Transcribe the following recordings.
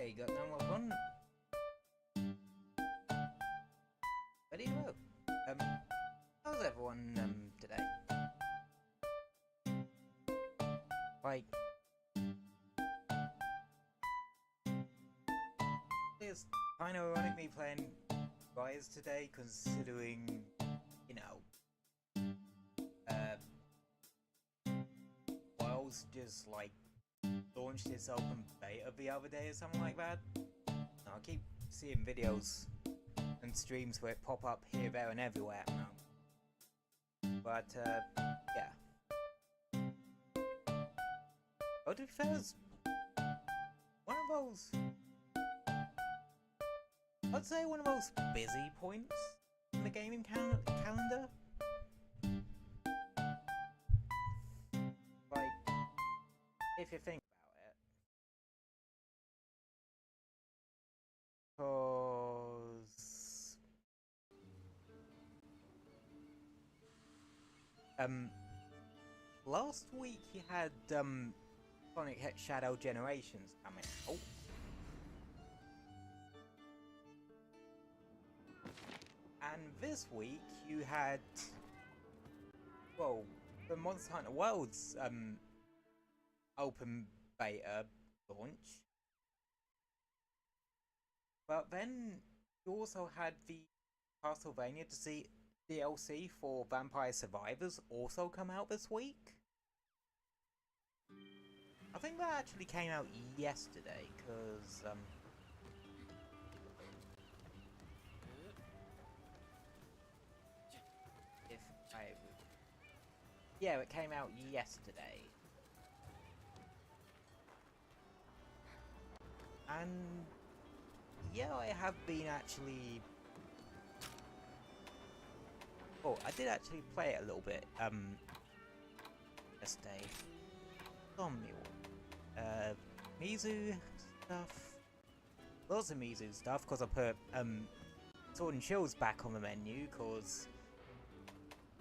Okay, got no more fun. Ready to go. How's everyone today? Like, it's kind of ironic me playing Rise today, considering, you know, Worlds just like launched its open beta the other day or something like that. I keep seeing videos and streams where it pop up here, there, and everywhere now. But yeah. But to be fair, it's one of those, I'd say one of those busy points in the gaming calendar. Like, if you think about it. Cause last week you had Sonic Shadow Generations coming out. And this week you had, well, the Monster Hunter Worlds open beta launch. But then you also had the Castlevania to see DLC for Vampire Survivors also come out this week. I think that actually came out yesterday, because yeah, it came out yesterday. And yeah, I have been actually... Oh, I did actually play it a little bit, yesterday. Mizu stuff. Lots of Mizu stuff, because I put, Sword and Shields back on the menu, because...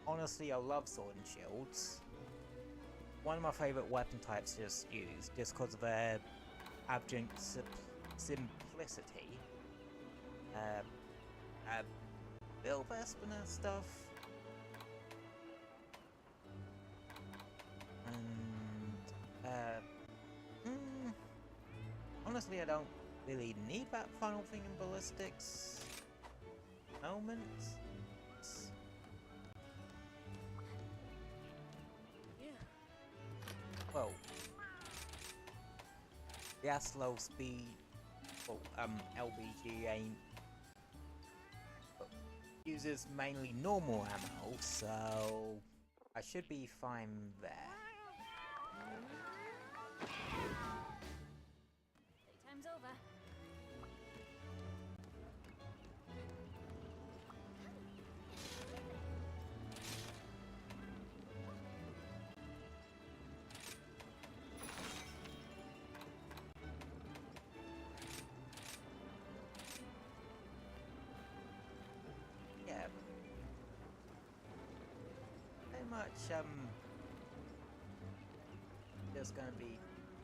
Honestly, I love Sword and Shields. One of my favourite weapon types to just use, just because of their abject simplicity. Bill Vespina stuff. And honestly, I don't really need that final thing in ballistics moment. Well, the slow speed, well, LBG ain't uses mainly normal ammo, so I should be fine there. Playtime's over. Yeah. Pretty much, just gonna be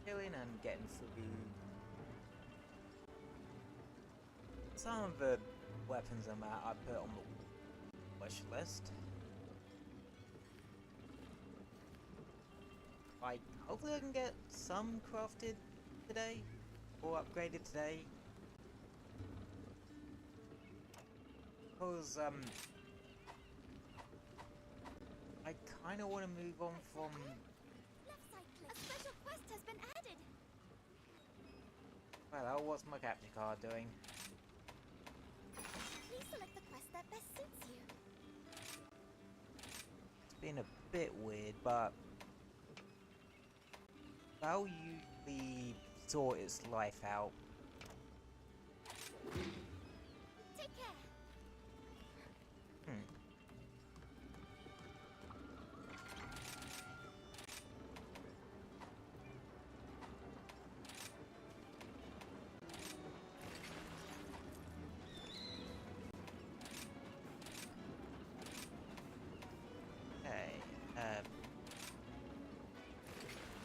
chilling and getting through some of the weapons I put on the wish list. Like, hopefully I can get some crafted today, or upgraded today. Because, I kinda wanna move on from... Left side click. A special quest has been added. Well, what's my capture card doing? Please select the quest that best suits you. It's been a bit weird, but that'll usually sort its life out. Take care.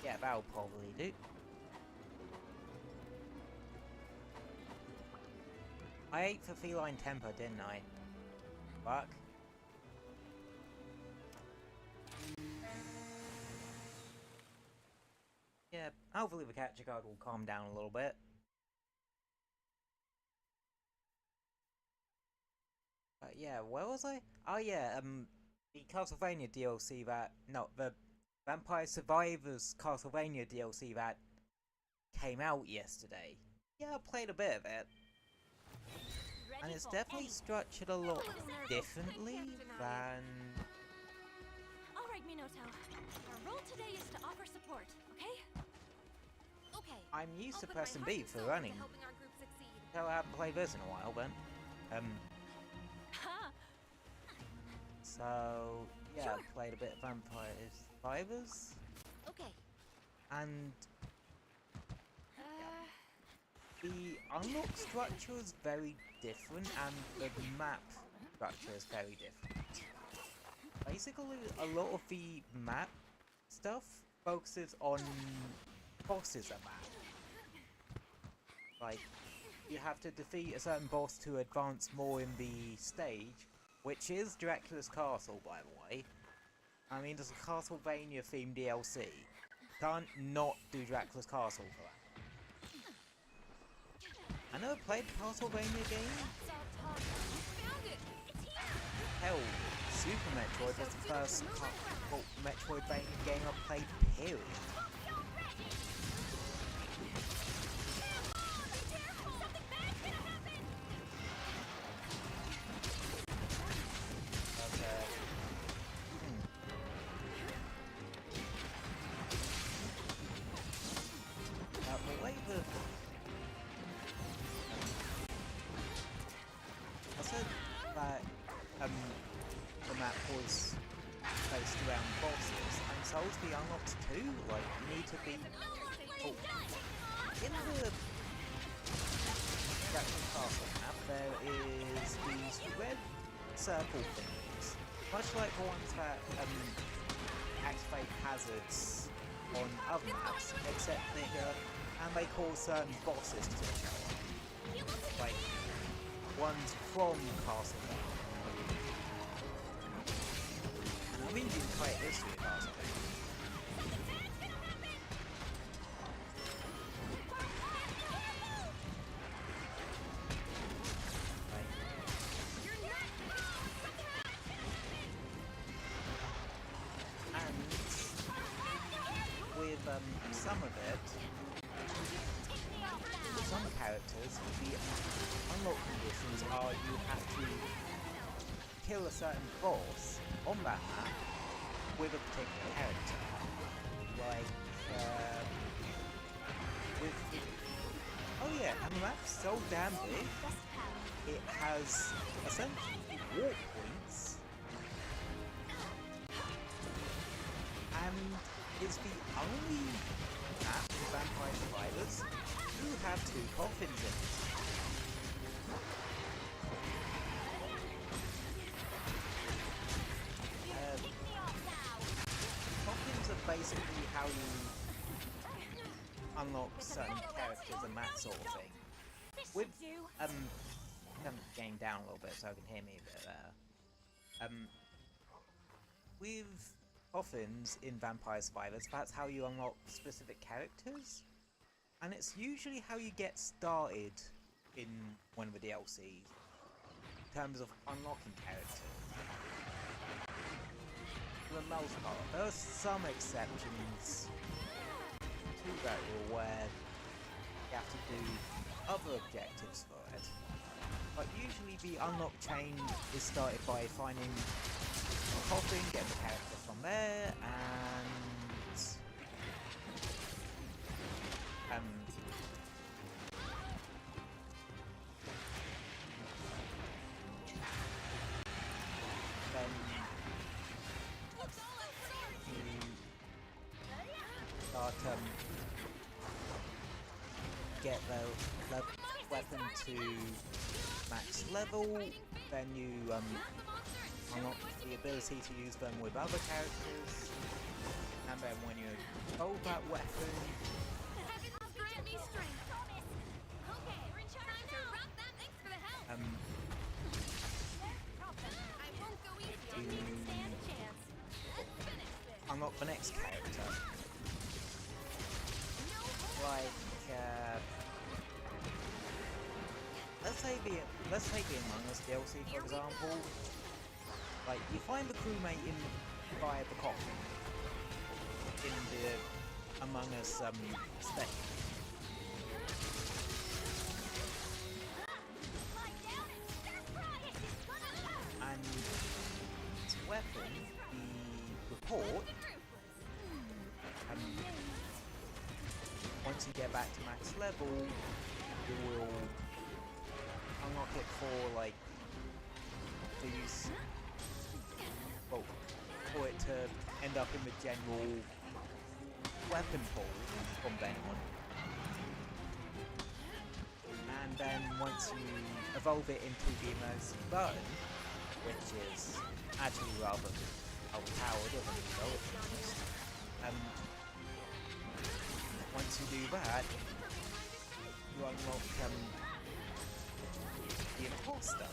Yeah, that'll probably do. I ate for feline temper, didn't I? Fuck. Yeah, hopefully the capture card will calm down a little bit. But yeah, where was I? Oh yeah, the Castlevania DLC that... No, the Vampire Survivors Castlevania DLC that came out yesterday. Yeah, I played a bit of it. And it's definitely structured a lot differently than... Alright, Minotaur. Our role today is to offer support, okay? Okay. I'm used to pressing B for running. So I haven't played this in a while then. So yeah, Sure. I played a bit of Vampire Survivors. Okay. And the unlock structure is very different and the map structure is very different. Basically, a lot of the map stuff focuses on bosses at map. Like, you have to defeat a certain boss to advance more in the stage, which is Dracula's Castle, by the way. I mean, there's a Castlevania themed DLC. Can't not do Dracula's Castle for that. I never played Castlevania game. Hell, Super Metroid was the first Metroidvania game I played, period. The map was based around bosses, and so was the unlocks too. Like, you need to be in the Dracula Castle map. There is these red circle things, much like the ones that activate hazards on other maps, except bigger, and they cause certain bosses to show up, like ones from Castlevania. We didn't quite this with last time. And with some of it, some characters, the unlock conditions are you have to kill a certain boss on that map with a particular character. Like, oh yeah, and the map's so damn big, it has essentially warp points, and it's the only map in Vampire Survivors who have 2 coffins in it. Basically how you unlock certain characters and that sort of thing. With turn the game down a little bit so I can hear me a bit better. With coffins in Vampire Survivors, that's how you unlock specific characters, and it's usually how you get started in one of the DLCs in terms of unlocking characters. For the most part, there are some exceptions to that rule where you have to do other objectives for it, but usually the unlock chain is started by finding a coffin, getting the character from there, and then start get the weapon to max level, then you unlock the ability to use them with other characters, and then when you hold that weapon, unlock the next character. Like, let's take the Among Us DLC for example. Like, you find the crewmate via the coffin in the Among Us state. And its weapon, the report, once you get back to max level, you will unlock it for like these, well, for it to end up in the general weapon pool from then on. And then once you evolve it into the immersive burn, which is actually rather overpowered of an intelligence, once you do that, you unlock the imposter.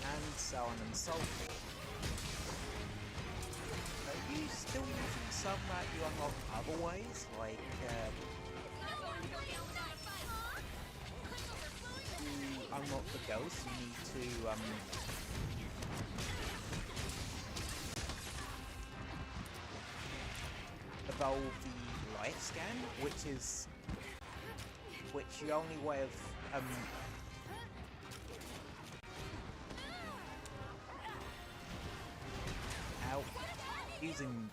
And so on and so forth. Are you still using some that you unlock other ways, like to unlock the ghost you need to evolve the life scan, which the only way of using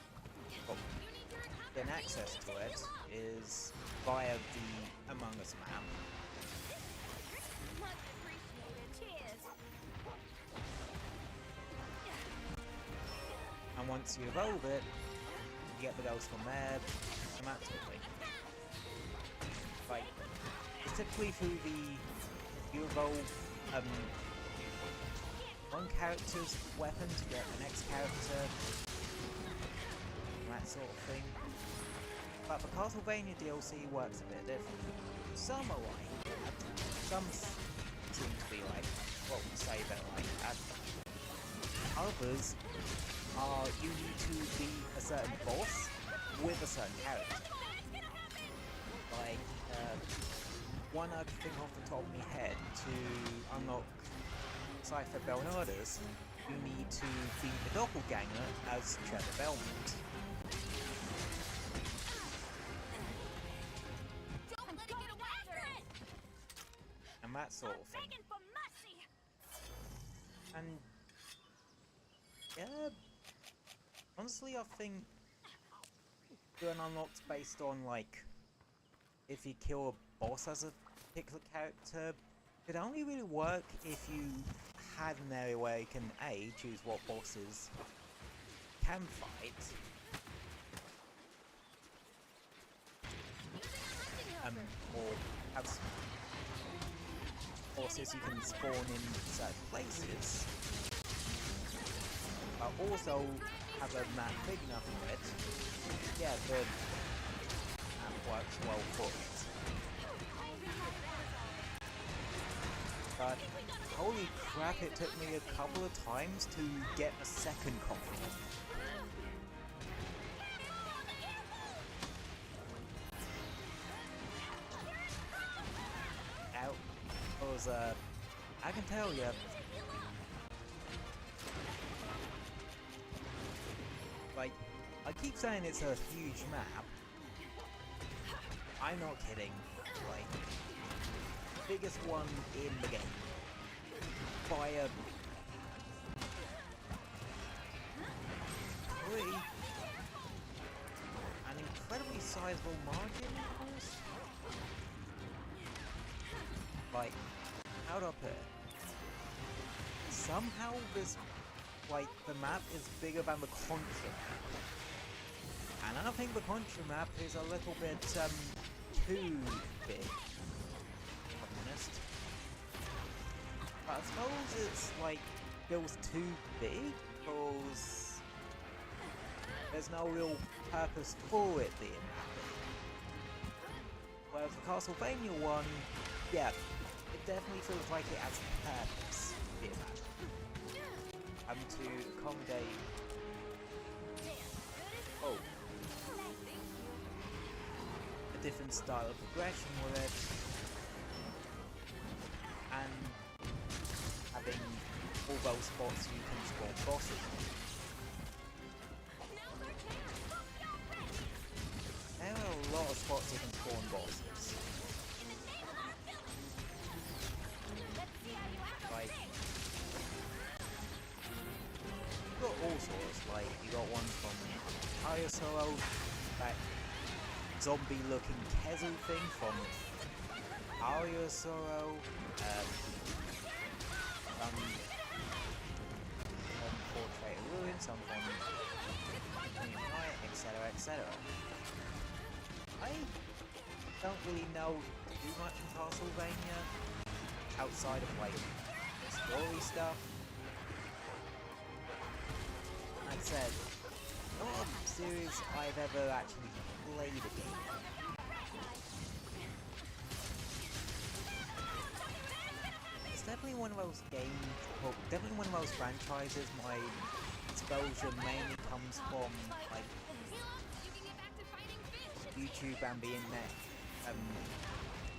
getting access to it is via the Among Us map. And once you evolve it, you get the ghost from there, and that sort of thing. Like, it's typically through you evolve one character's weapon to get the next character, and that sort of thing. But the Castlevania DLC works a bit differently. Some are like that, some seem to be like, well, say they're like that. Others are you need to be a certain boss with a certain character. Like, one I can think off the top of my head, to unlock Cypher Belnardus, you need to be the doppelganger as Trevor Belmont. And that sort of thing. And yeah, honestly I think doing unlocks based on like if you kill a boss as a particular character, it only really work if you had an area where you can A, choose what bosses can fight, or have some bosses you can spawn in certain places, but also have a map big enough for it. Yeah, the map works well for it. But holy crap, it took me a couple of times to get a second copy. Out. Because, I can tell you, like, I keep saying it's a huge map. I'm not kidding. Like, biggest one in the game by a an incredibly sizable margin, of course. Like, how do I put it? Somehow this, like, the map is bigger than the Contra map. And I think the Contra map is a little bit too big. But I suppose it's like feels too big because there's no real purpose for it being that big. Whereas the Castlevania one, yeah, it definitely feels like it has a purpose being that big. to accommodate a different style of progression with it, and having all those spots you can spawn bosses on. There are a lot of spots you can spawn bosses. Like, you got all sorts, like, you got ones from Solo, that zombie looking Kezu thing from Solo, some Portrait of Ruin, some from Night, etc, etc. I don't really know too much in Castlevania outside of like story stuff. Like I said, not a series I've ever actually played a game. It's definitely one of those games, well, definitely one of those franchises my exposure mainly comes from like YouTube and the internet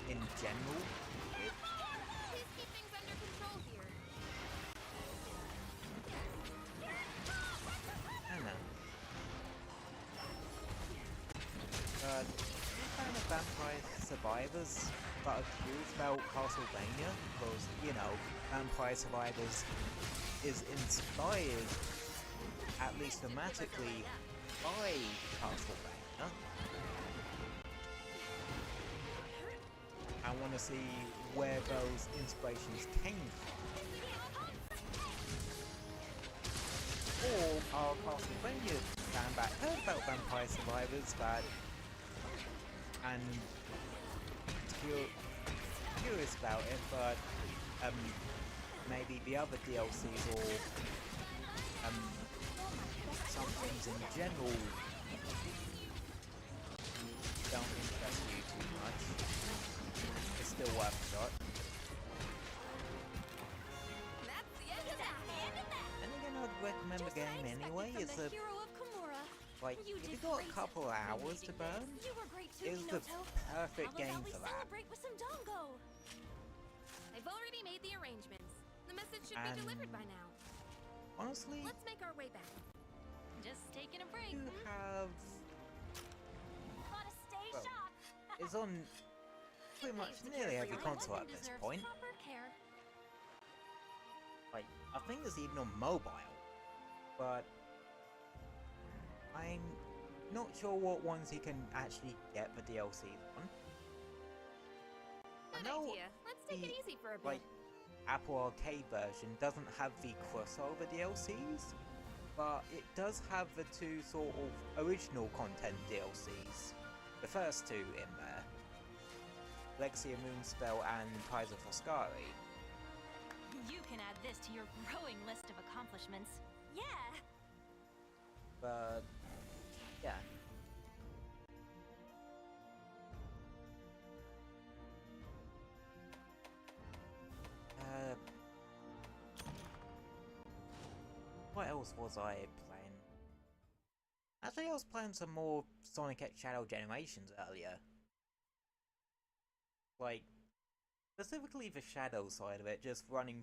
in general. Kind of Vampire Survivors that are curious about Castlevania, because, you know, Vampire Survivors is inspired, at least thematically, by Castlevania. I want to see where those inspirations came from. Or are Castlevania fan back heard about Vampire Survivors but and curious about it, but maybe the other DLCs or some things in general don't interest you too much. It's still worth a shot. And again, I'd recommend the game anyway. It's a like, if you've got a couple of hours to burn, it's the perfect game for that. They've already made the arrangements. The message should be delivered by now. Honestly, let's make our way back. Just taking a break. You have Gotta stay sharp. It's on pretty much nearly every console at this point. Like, I think it's even on mobile, but I'm not sure what ones you can actually get the DLCs on. Good idea. Let's take it easy for a bit. Like, Apple Arcade version doesn't have the crossover DLCs, but it does have the two sort of original content DLCs. The first two in there. Legacy of Moonspell and Ties of Foscari. You can add this to your growing list of accomplishments. Yeah! But yeah. What else was I playing? Actually, I was playing some more Sonic X Shadow Generations earlier. Like, specifically the Shadow side of it, just running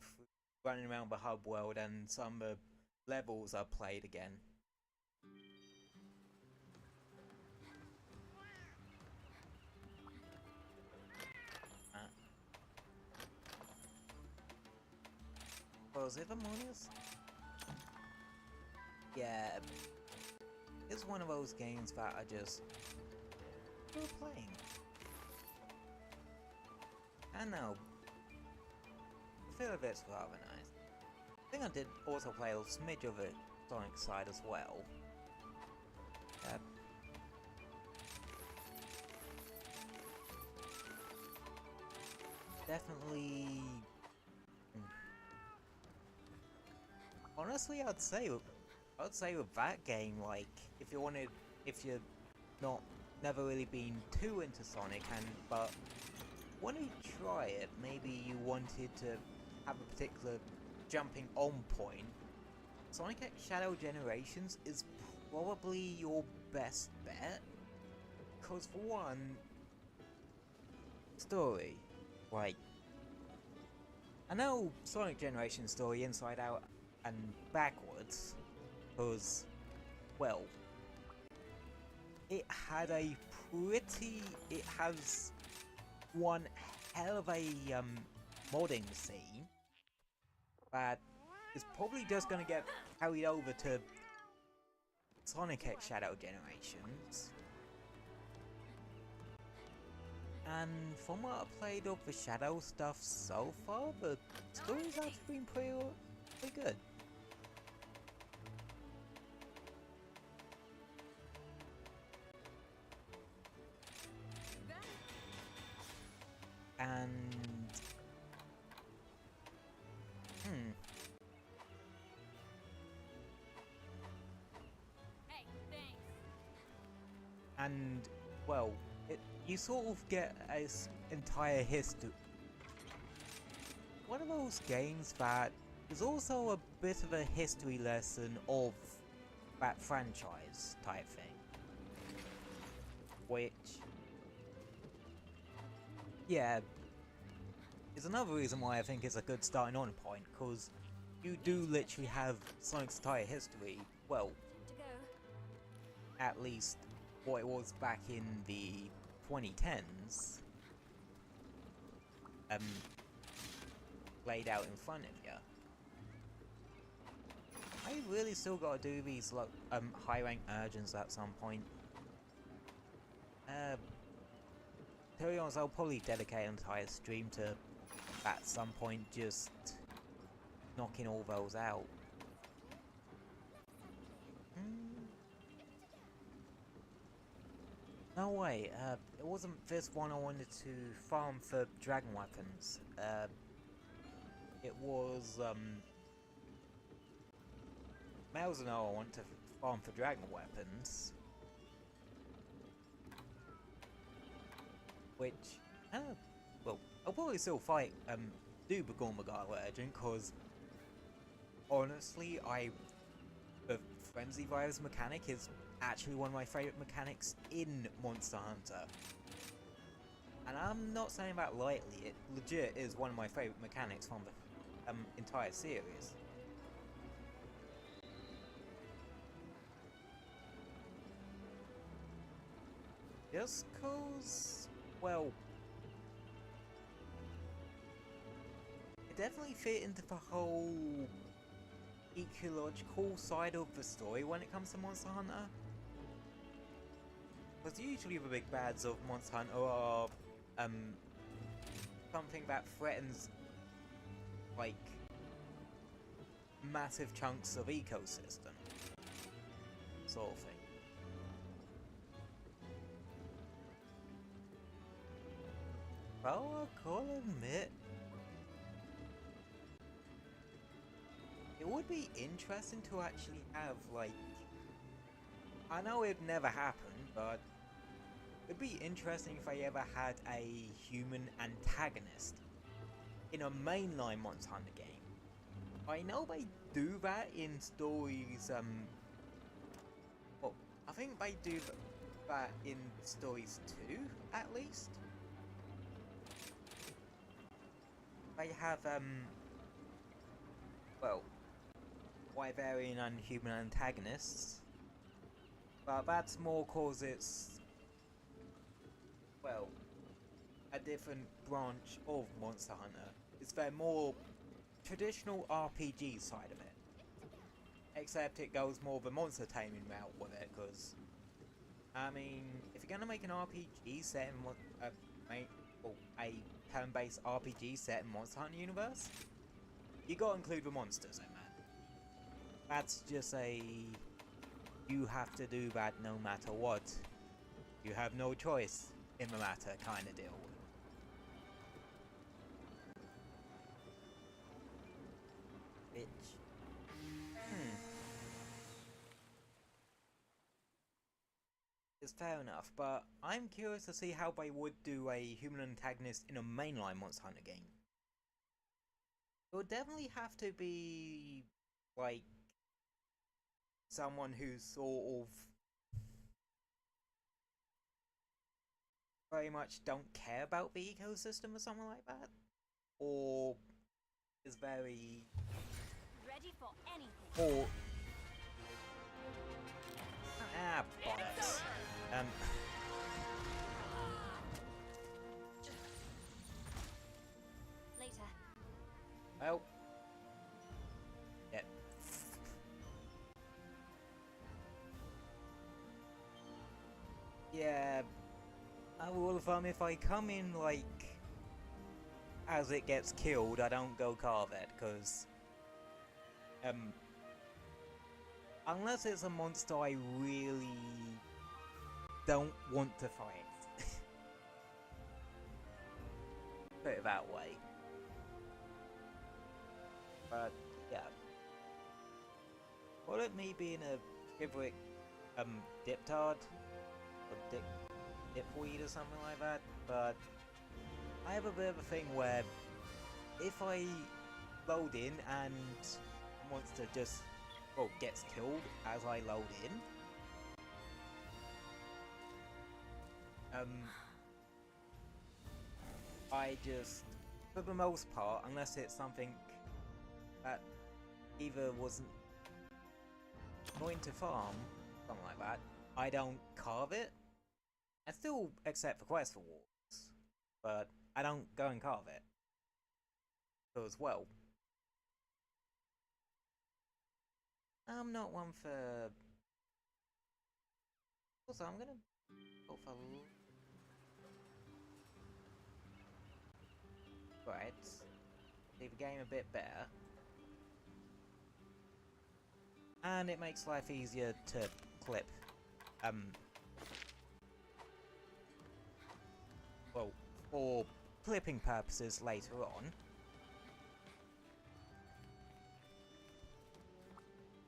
around the hub world, and some of the levels I played again. Was it Harmonious? Yeah, it's one of those games that I just still playing. And now, the feel of it's rather nice. I think I did also play a smidge of it Sonic side as well. Definitely. Honestly, I'd say with that game, like, if you're never really been too into Sonic, but when you try it, maybe you wanted to have a particular jumping on point, Sonic X Shadow Generations is probably your best bet. Because for one, story. Like, I know Sonic Generations story inside out and backwards, because, well, it has one hell of a modding scene that is probably just gonna get carried over to Sonic X Shadow Generations. And from what I've played of the Shadow stuff so far, the story's actually been pretty good. And Hey, thanks. and well, you sort of get an entire history. One of those games that is also a bit of a history lesson of that franchise type thing. Which, yeah, is another reason why I think it's a good starting on point, because you do literally have Sonic's entire history, well, To go. at least what it was back in the 2010s, laid out in front of you. I really still gotta do these like high rank urgents at some point. To be honest, I'll probably dedicate an entire stream to at some point just knocking all those out. No way, it wasn't this one I wanted to farm for dragon weapons. It was, Malzano I want to farm for dragon weapons. Which, well, I'll probably still fight, do Begormagala Urgent, cause honestly, the Frenzy Virus mechanic is actually one of my favourite mechanics in Monster Hunter. And I'm not saying that lightly, it legit is one of my favourite mechanics from the entire series. Just cause, well, it definitely fit into the whole ecological side of the story when it comes to Monster Hunter. Because usually the big bads of Monster Hunter are something that threatens like massive chunks of ecosystem sort of thing. Well, I'll admit, it would be interesting to actually have, like, I know it'd never happen, but it'd be interesting if I ever had a human antagonist in a mainline Monster Hunter game. I know they do that in stories, well, I think they do that in stories 2, at least. They have, well, Wyverian and human antagonists, but that's more cause it's, well, a different branch of Monster Hunter. It's their more traditional RPG side of it. Except it goes more the monster taming route with it, because, I mean, if you're gonna make an RPG set in a turn-based RPG set in Monster Hunter universe, you gotta include the monsters in that. That's just a, you have to do that no matter what. You have no choice in the matter kind of deal. Which, is fair enough, but I'm curious to see how they would do a human antagonist in a mainline Monster Hunter game. It would definitely have to be, like, someone who's sort of very much don't care about the ecosystem or something like that, or is very Ready for anything. or bollocks. Later. Well, yeah. Yeah, I will if I come in like as it gets killed, I don't go carve it, because unless it's a monster I really don't want to fight. Put it that way. But yeah. Call it me being a shiverick diptard or dipweed or something like that, but I have a bit of a thing where if I load in and the monster just gets killed as I load in, I just, for the most part, unless it's something that either wasn't going to farm, something like that, I don't carve it. I still accept the quest for walks, but I don't go and carve it. As well, I'm not one for. Also, I'm gonna go for. Right, leave the game a bit better, and it makes life easier to clip. Well, for clipping purposes later on.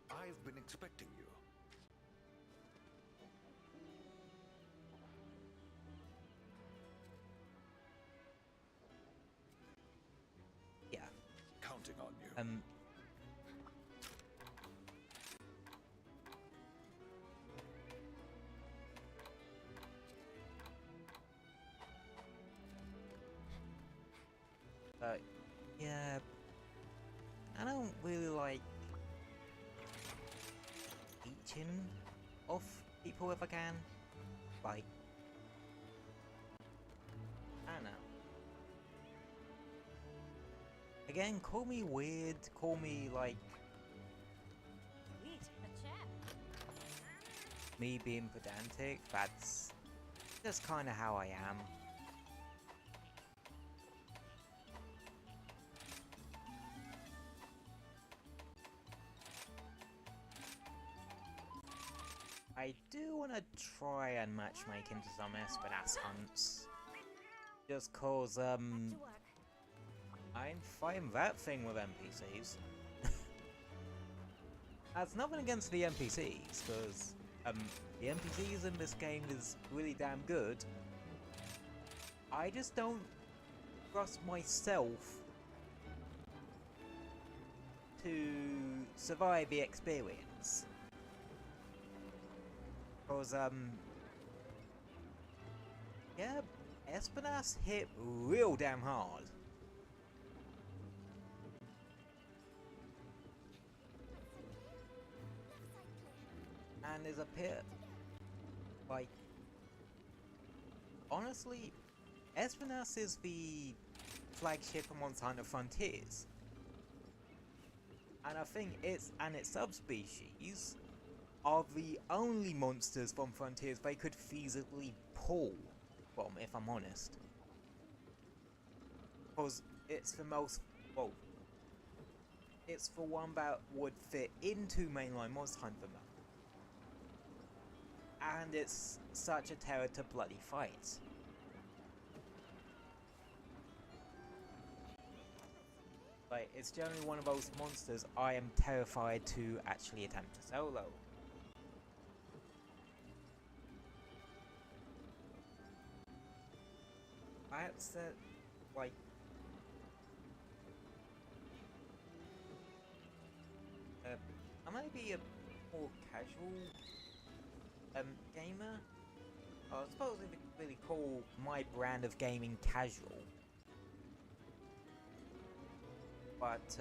I've been expecting you. Yeah. Counting on you. Yeah, I don't really like teaching off people if I can. Like, I don't know. Again, call me weird, call me like Sweet, a chat. me being pedantic, that's just kind of how I am. I do want to try and matchmake into some Espinass hunts. Just cause, Back to work. I'm fighting that thing with NPCs. That's nothing against the NPCs, because, the NPCs in this game is really damn good. I just don't trust myself to survive the experience. Because, yeah, Espinass hit real damn hard. And there's a pit. Like, honestly, Espinass is the flagship of Monster Hunter Frontiers. And I think its subspecies are the only monsters from Frontiers they could feasibly pull from, if I'm honest. Because it's the most, well, it's the one that would fit into mainline Monster Hunter mode. And it's such a terror to bloody fight. Like, it's generally one of those monsters I am terrified to actually attempt to solo. That's like, I might be a more casual gamer. I suppose if you could really call my brand of gaming casual. But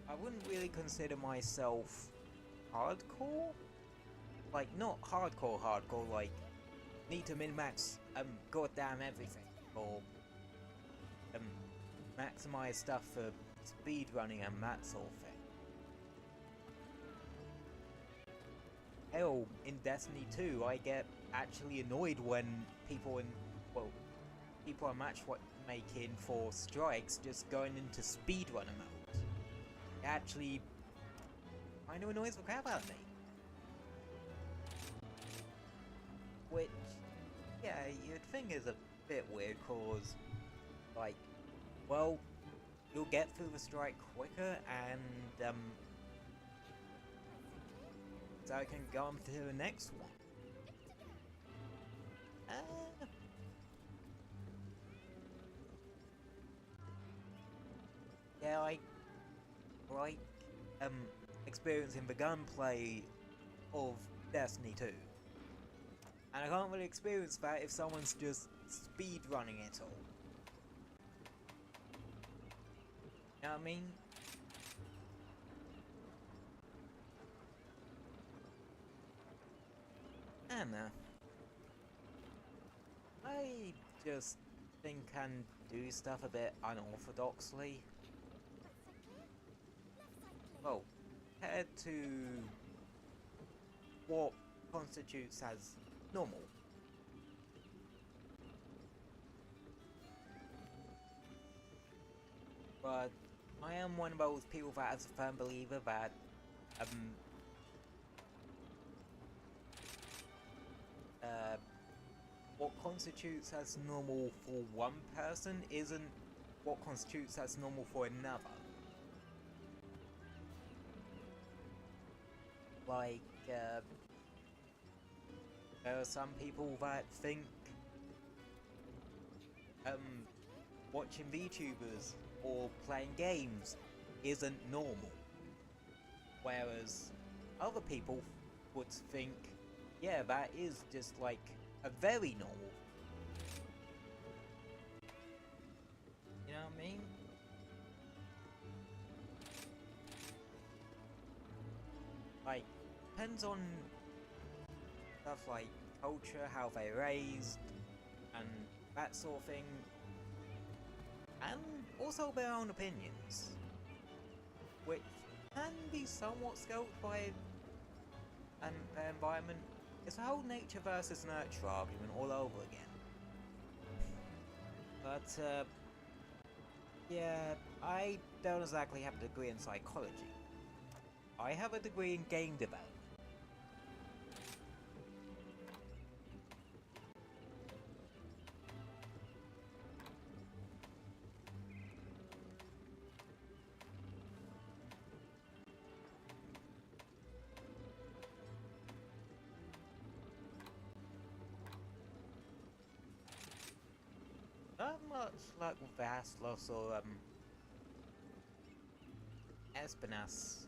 I wouldn't really consider myself hardcore. Like, not hardcore, like need to min-max goddamn everything, or maximize stuff for speedrunning and that sort of thing. Hell, in Destiny 2, I get actually annoyed when people are matchmaking for strikes just going into speedrunner mode. It actually kind of annoys the crap out of me. Which, yeah, you'd think is a bit weird, cause, like, well, you'll get through the strike quicker, and, so I can go on to the next one. Yeah, I like, experiencing the gunplay of Destiny 2. And I can't really experience that if someone's just speedrunning it all. You know what I mean? I don't know. I just think I can do stuff a bit unorthodoxly. Well, compared to what constitutes as normal. But I am one of those people that is a firm believer that what constitutes as normal for one person isn't what constitutes as normal for another. Like, there are some people that think watching VTubers or playing games isn't normal, whereas other people would think, yeah, that is just like a very normal. You know what I mean? Like, depends on stuff like culture, how they're raised, and that sort of thing, and also their own opinions, which can be somewhat scoped by their environment. It's a whole nature versus nurture argument all over again. But yeah, I don't exactly have a degree in psychology. I have a degree in game development. Not much like with Vaslos or Espinas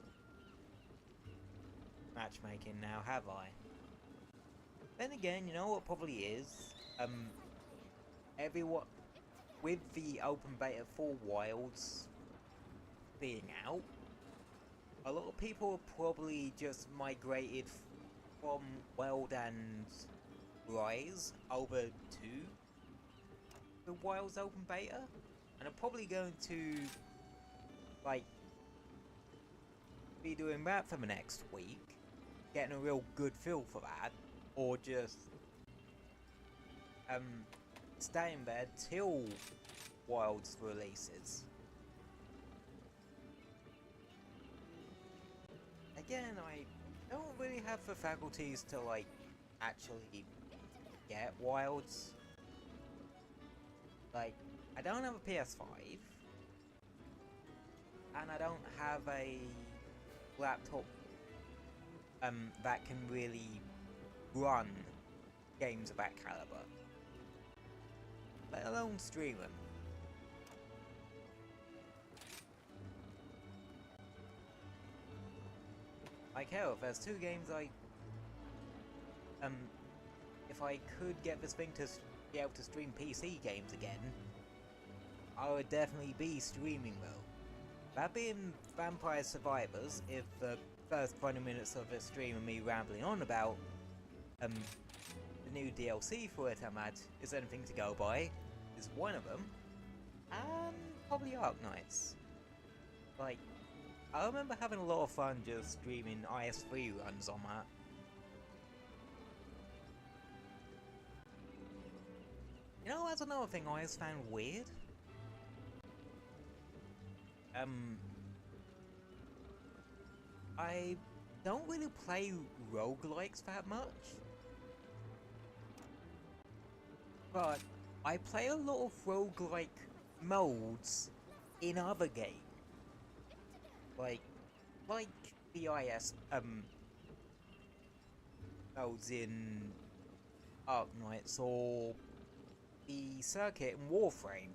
matchmaking now, have I? Then again, you know what probably is? Everyone with the open beta for Wilds being out, a lot of people have probably just migrated from Wild and Rise over to the Wilds open beta, and are probably going to like be doing that for the next week, getting a real good feel for that, or just stay in bed till Wilds releases. Again, I don't really have the faculties to like actually get Wilds. Like, I don't have a PS5, and I don't have a laptop that can really run games of that caliber, let alone stream them. Like hell, if there's 2 games if I could get this thing to be able to stream PC games again, I would definitely be streaming though. That being Vampire Survivors, if the first 20 minutes of the stream of me rambling on about the new DLC for it I'm at is anything to go by, is one of them, and probably Arknights. Like, I remember having a lot of fun just streaming IS3 runs on that. You know, that's another thing I always found weird. I don't really play roguelikes that much. But I play a lot of roguelike modes in other games. Like the IS modes in Arknights or the circuit in Warframe.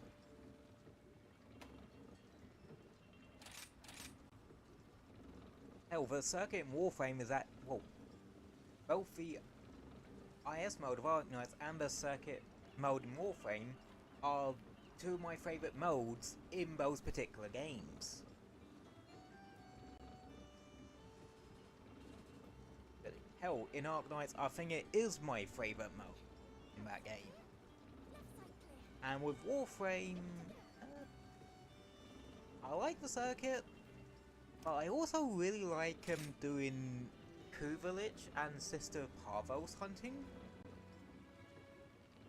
Hell, the circuit in Warframe is at, well, both the IS mode of Arknights and the circuit mode in Warframe are 2 of my favourite modes in those particular games. But hell, in Arknights, I think it is my favourite mode in that game. And with Warframe, I like the circuit, but I also really like doing Kuvelich and Sister Parvos hunting.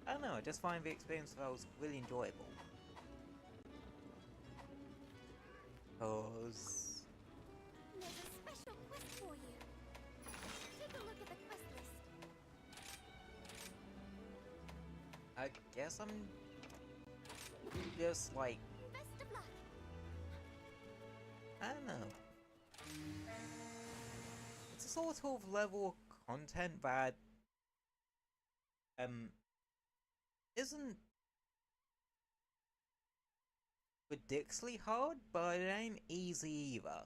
I don't know, I just find the experience of those really enjoyable. Cause There's a special quest for you. Take a look at the quest list. I guess I'm just like, Best of luck. I don't know. It's a sort of level of content that isn't ridiculously hard, but it ain't easy either.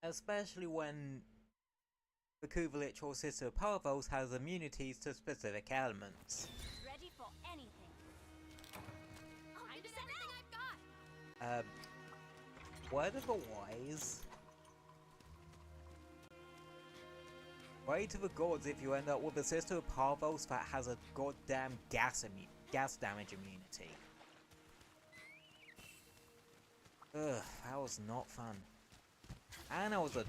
Especially when the Kuvelich or Sister Parvos has immunities to specific elements. Ready for anything. I'll give it everything I've got. Word of the wise. Pray to the gods if you end up with a Sister of Parvos that has a goddamn gas damage immunity. Ugh, that was not fun. And I was a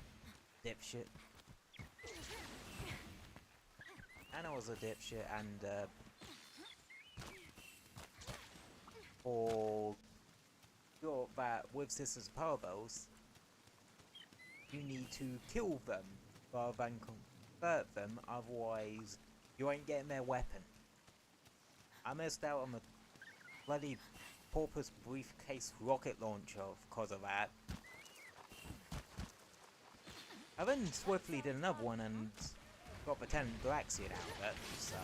dipshit. And or thought that with Sisters of Parvos, you need to kill them rather than convert them, otherwise you ain't getting their weapon. I missed out on the bloody porpoise briefcase rocket launcher because of that. I then swiftly did another one and got the 10 backseat out of it, so...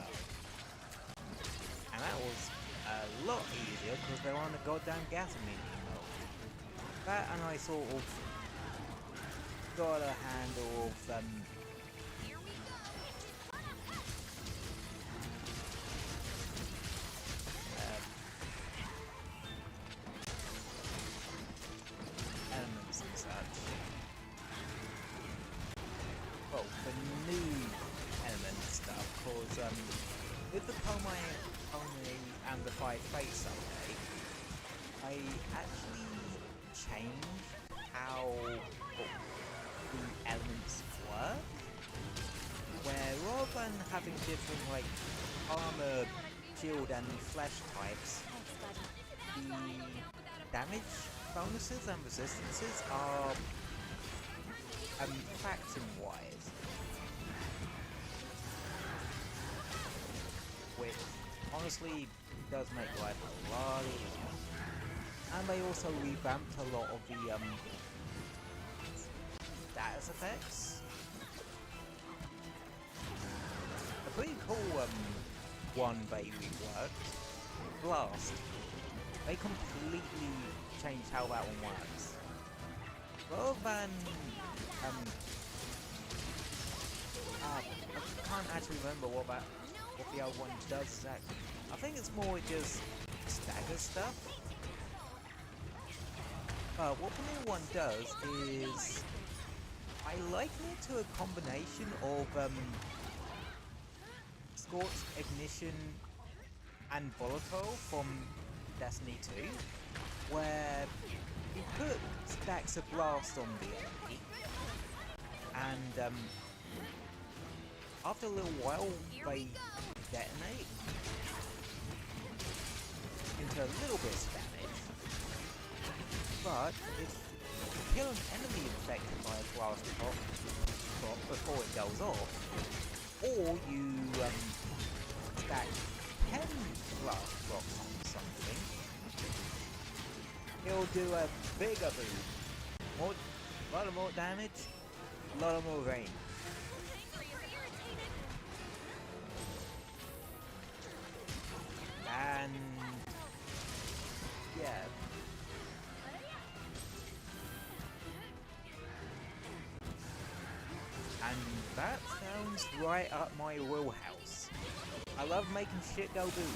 And that was a lot easier because they were on the goddamn gas immunity mode. That and I sort of got a handle of Here we go. elements and such. Well, the new element stuff, cause with the Pony and the 5 Fates update, I actually changed how the elements work, where rather than having different like armor, shield and flesh types, the damage bonuses and resistances are faction wise, which honestly does make life a lot easier. And they also revamped a lot of the status effects. A pretty cool one they reworked, Blast. They completely changed how that one works. rather than I can't actually remember what the other one does exactly. I think it's more just stagger stuff. What the new one does is I liken it to a combination of Scorch, Ignition, and Volatile from Destiny 2, where you put stacks of blast on the enemy, and after a little while they detonate into a little bit of damage, but if you kill an enemy infected by a blast pop before it goes off, or you stack 10 blast blocks on something, it'll do a bigger boom. A lot more damage, a lot more range. And yeah. And that sounds right up my wheelhouse. I love making shit go boom.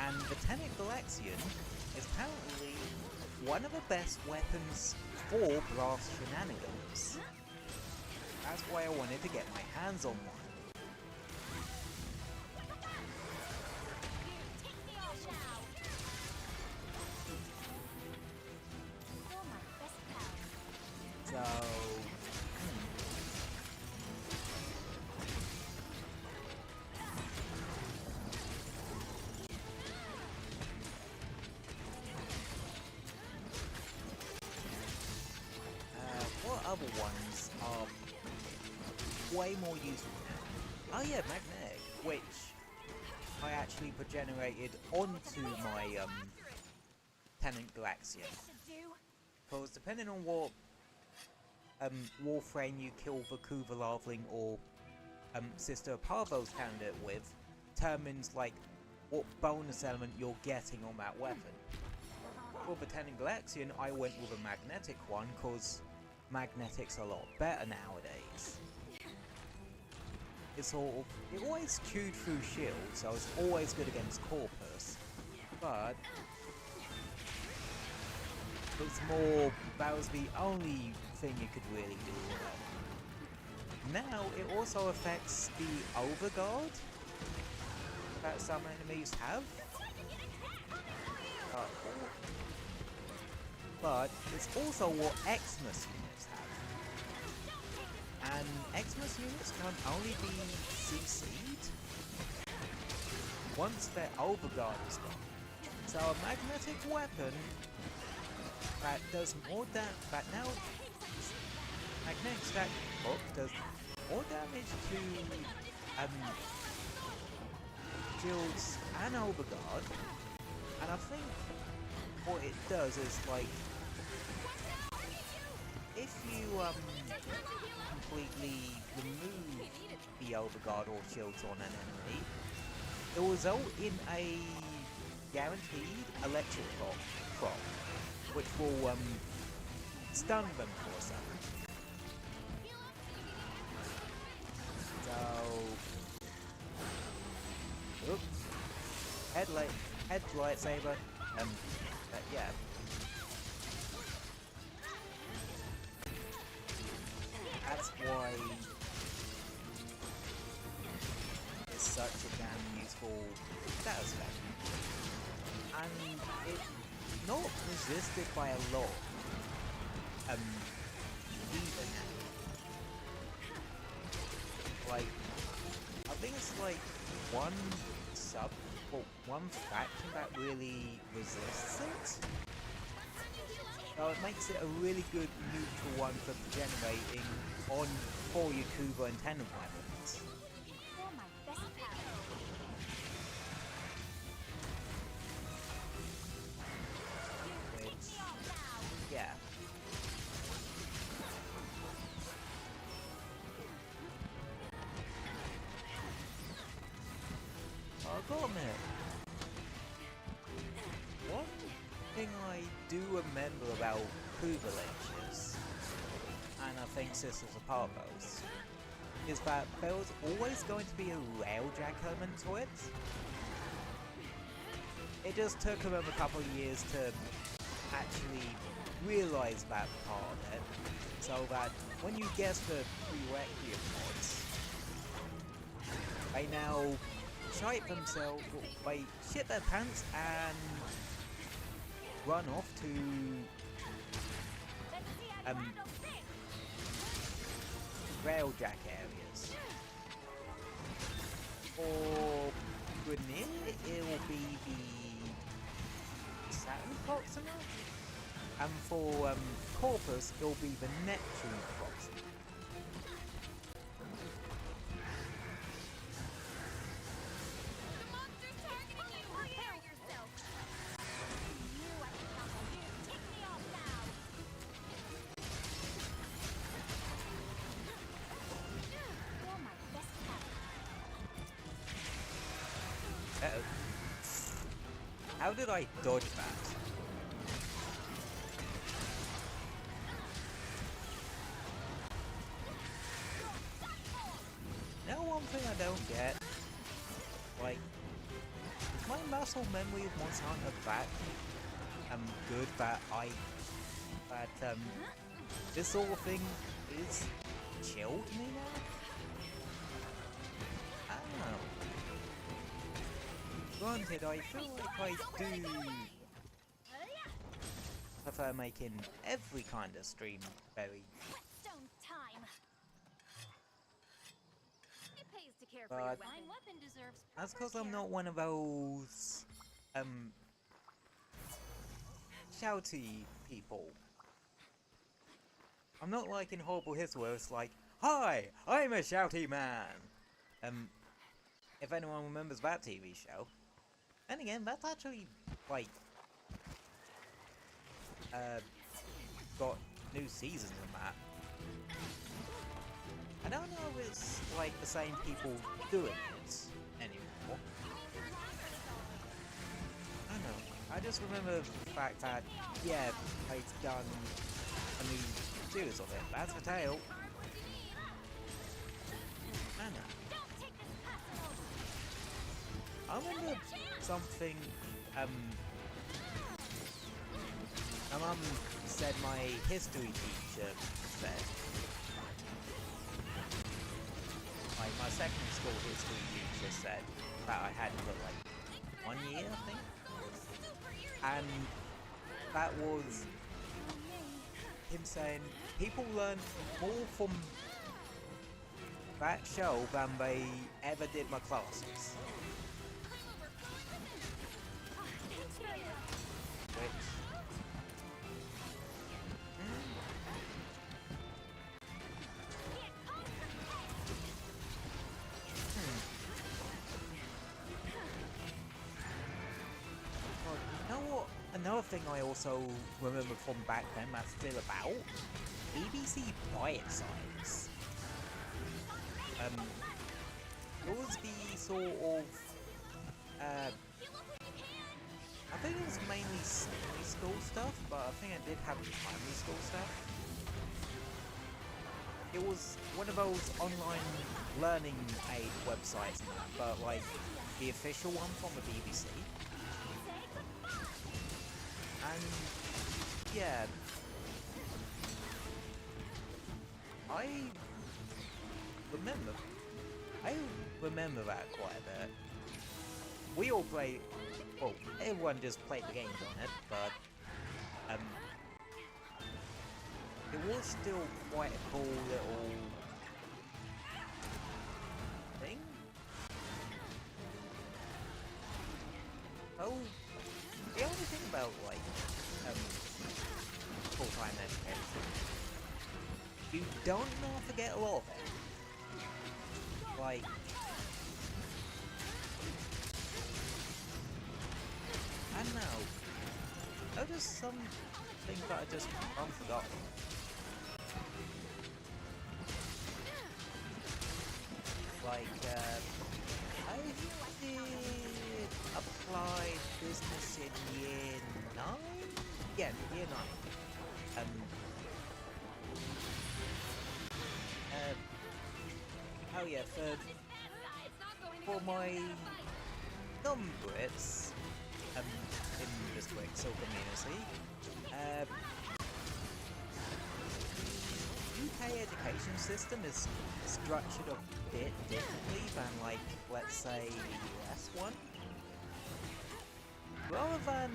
And the Tenic Galaxian is apparently one of the best weapons for blast shenanigans. That's why I wanted to get my hands on one. So, what other ones are way more useful now? Oh yeah, Magnetic, which I actually generated onto my Tenant Galaxian. Because depending on what Warframe you kill Vancouver Larveling or Sister Parvo's candidate with, determines like what bonus element you're getting on that weapon. For the Tenant Galaxian, I went with a magnetic one because magnetic's a lot better nowadays. It always chewed through shields, so it's always good against Corpus, but that was the only thing you could really do with it. Now it also affects the Overguard that some enemies have, but it's also what Xmas units have, and Xmas units can only be CC'd once their Overguard is gone. So a magnetic weapon that does more that now magnetic stack book does more damage to shields and Overguard, and I think what it does is like if you completely remove the Overguard or shields on an enemy, it will result in a guaranteed electric proc, which will stun them for a second. So, oops, head lightsaber, yeah. That's why it's such a damn useful status effect, and it's not resisted by a lot, either now. Like, I think it's like one faction that really resists it. So it makes it a really good neutral one for generating on 4 Yakuza and Tenant weapons. Which, yeah. Got a minute. One thing I do remember about Hoover lectures, and I think Sisters of Parvos, is that there was always going to be a railjack element to it. It just took them a couple of years to actually realise that part of it, so that when you guess the prerequisite mods, they now they shit their pants and run off to railjack areas. For Grenade, it will be the Saturn Proxima, and for Corpus, it will be the Neptune Proxima. How did I dodge that? Now one thing I don't get, like, is my muscle memory of Monster Hunter that good that this sort of thing is chilled me now? I don't know. Granted, I feel like I do prefer making every kind of stream very. But that's because I'm not one of those shouty people. I'm not like in Horrible History where it's like, "Hi, I'm a shouty man." If anyone remembers that TV show. And again, that's actually, like, got new seasons in that. I don't know if it's, like, the same people doing it anymore. I don't know. I just remember the fact that, yeah, they've done a new series of it. That's the tale. I don't know. I remember something, my mum said my history teacher said. Like, my secondary school history teacher said that I had for like 1 year, I think. And that was him saying people learned more from that show than they ever did my classes. Another thing I also remember from back then that's still about BBC Bite-Size. It was the sort of I think it was mainly secondary school stuff, but I think I did have primary school stuff. It was one of those online learning aid websites, but like the official one from the BBC. And yeah, I remember that quite a bit. We all played, well, everyone just played the games on it, but it was still quite a cool little thing. Oh, the only thing about like full-time education, you don't not forget a lot of it. Like, I don't know. There are just some things that I just forgot. Like, I did applied business in year 9? Yeah, year 9. Oh yeah, for my non-Brits, in this Quixel community, UK education system is structured a bit differently than, like, let's say, the US one. Rather than,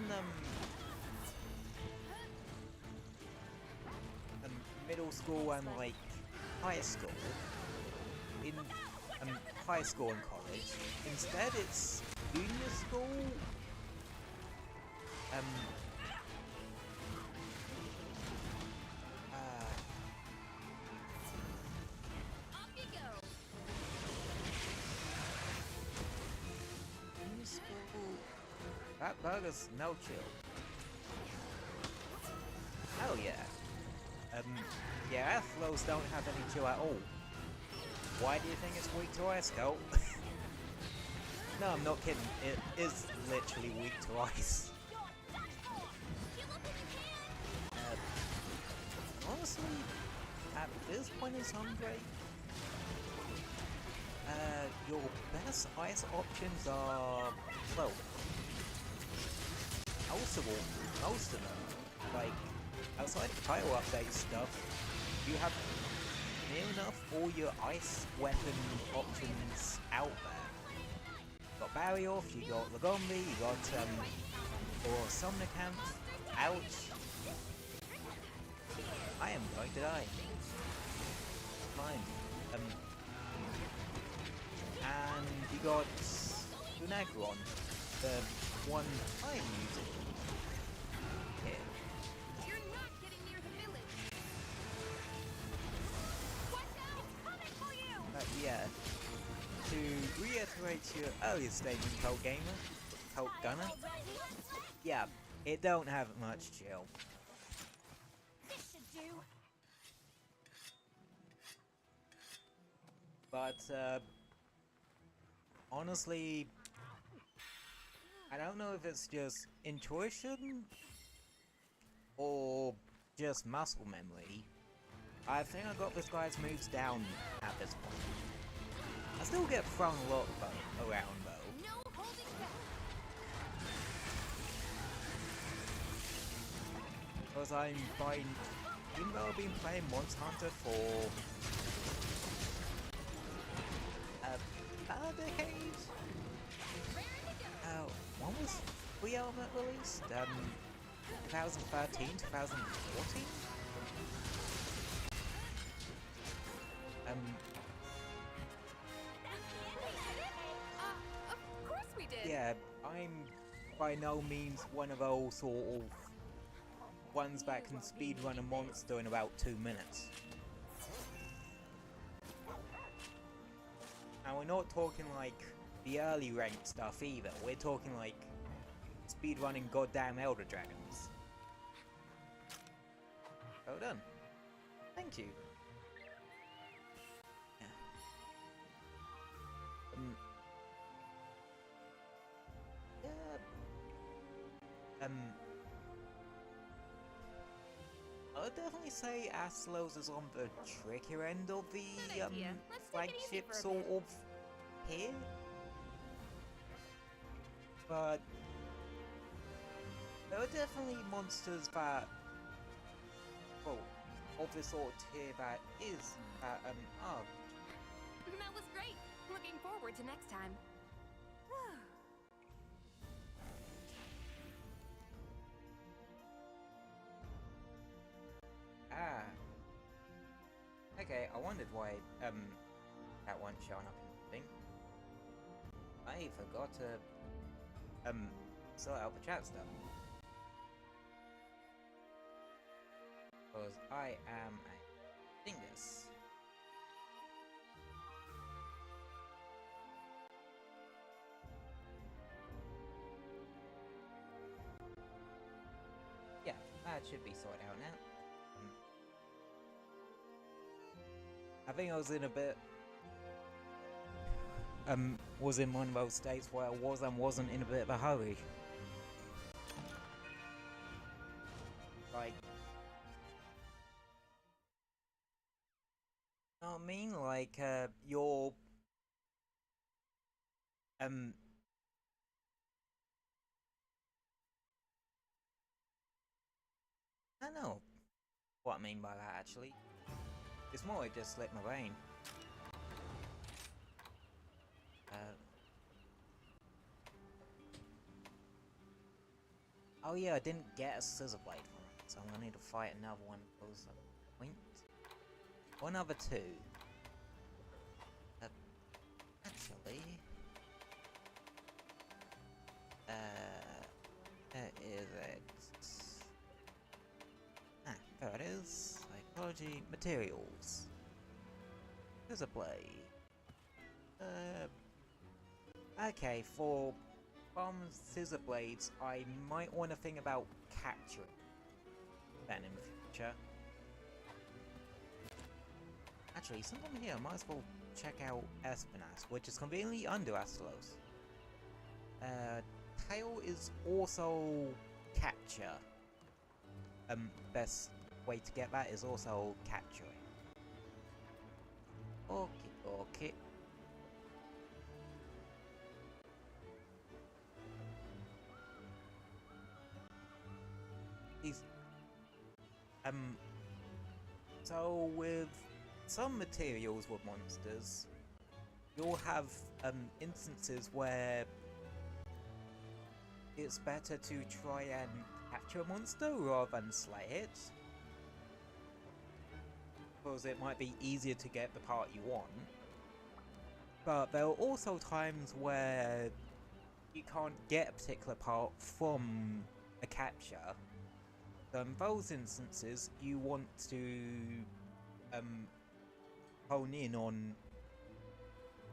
middle school and, like, high school, in, high school and college, instead it's junior school, that burger's no chill. Hell yeah. Yeah, Athlos don't have any chill at all. Why do you think it's weak to ice, Scout? No, I'm not kidding. It is literally weak to ice. Honestly, at this point in Sunbreak, your best ice options are, well, most of them. Like, outside of title update stuff, you have near enough all your ice weapon options out there. You got Barrioff, you got Lagombi, you got, or Somnicamp, ouch. I am going to die. Fine. And you got Lunagron, the one I'm using. Here. You're not getting near the village. Watch out! It's coming for you! Yeah. To reiterate your earlier statement, Cult Gunner. Yeah, it don't have much chill. This should do. But, honestly, I don't know if it's just intuition or just muscle memory. I think I got this guy's moves down at this point. I still get thrown a lot around though. No holding back. Because even though I've been playing Monster Hunter for about a decade. When was Free Element released? 2013, 2014? Of course we did. Yeah, I'm by no means one of those sort of ones that can speedrun a monster in about 2 minutes. And we're not talking like the early ranked stuff either. We're talking like speedrunning goddamn Elder Dragons. Well done. Thank you. Yeah. I would definitely say Aslos is on the trickier end of the flagship sort of here. But there are definitely monsters that, well, of this sort of tier that is are. That was great. Looking forward to next time. Okay, I wondered why that one showing up in the thing. I forgot to sort out the chat stuff. Because I am a dingus. Yeah, that should be sorted out now. I think I was in a bit was in one of those states where I was and wasn't in a bit of a hurry. Like, you know what I mean? Like, you're, I don't know what I mean by that, actually. It's more it just slipped my brain. Oh yeah, I didn't get a scissor blade from it, so I'm gonna need to fight another one of those at a point. One other two. Actually, where is it? Ah, there it is. Psychology materials. Scissor blade. Okay, for scissor blades, I might want to think about capturing them in the future. Actually, sometime here, I might as well check out Espinas, which is conveniently under Astalos. Tail is also capture. Best way to get that is also capturing. Okay. So with some materials with monsters, you'll have instances where it's better to try and capture a monster rather than slay it, because it might be easier to get the part you want. But there are also times where you can't get a particular part from a capture. So in those instances, you want to hone in on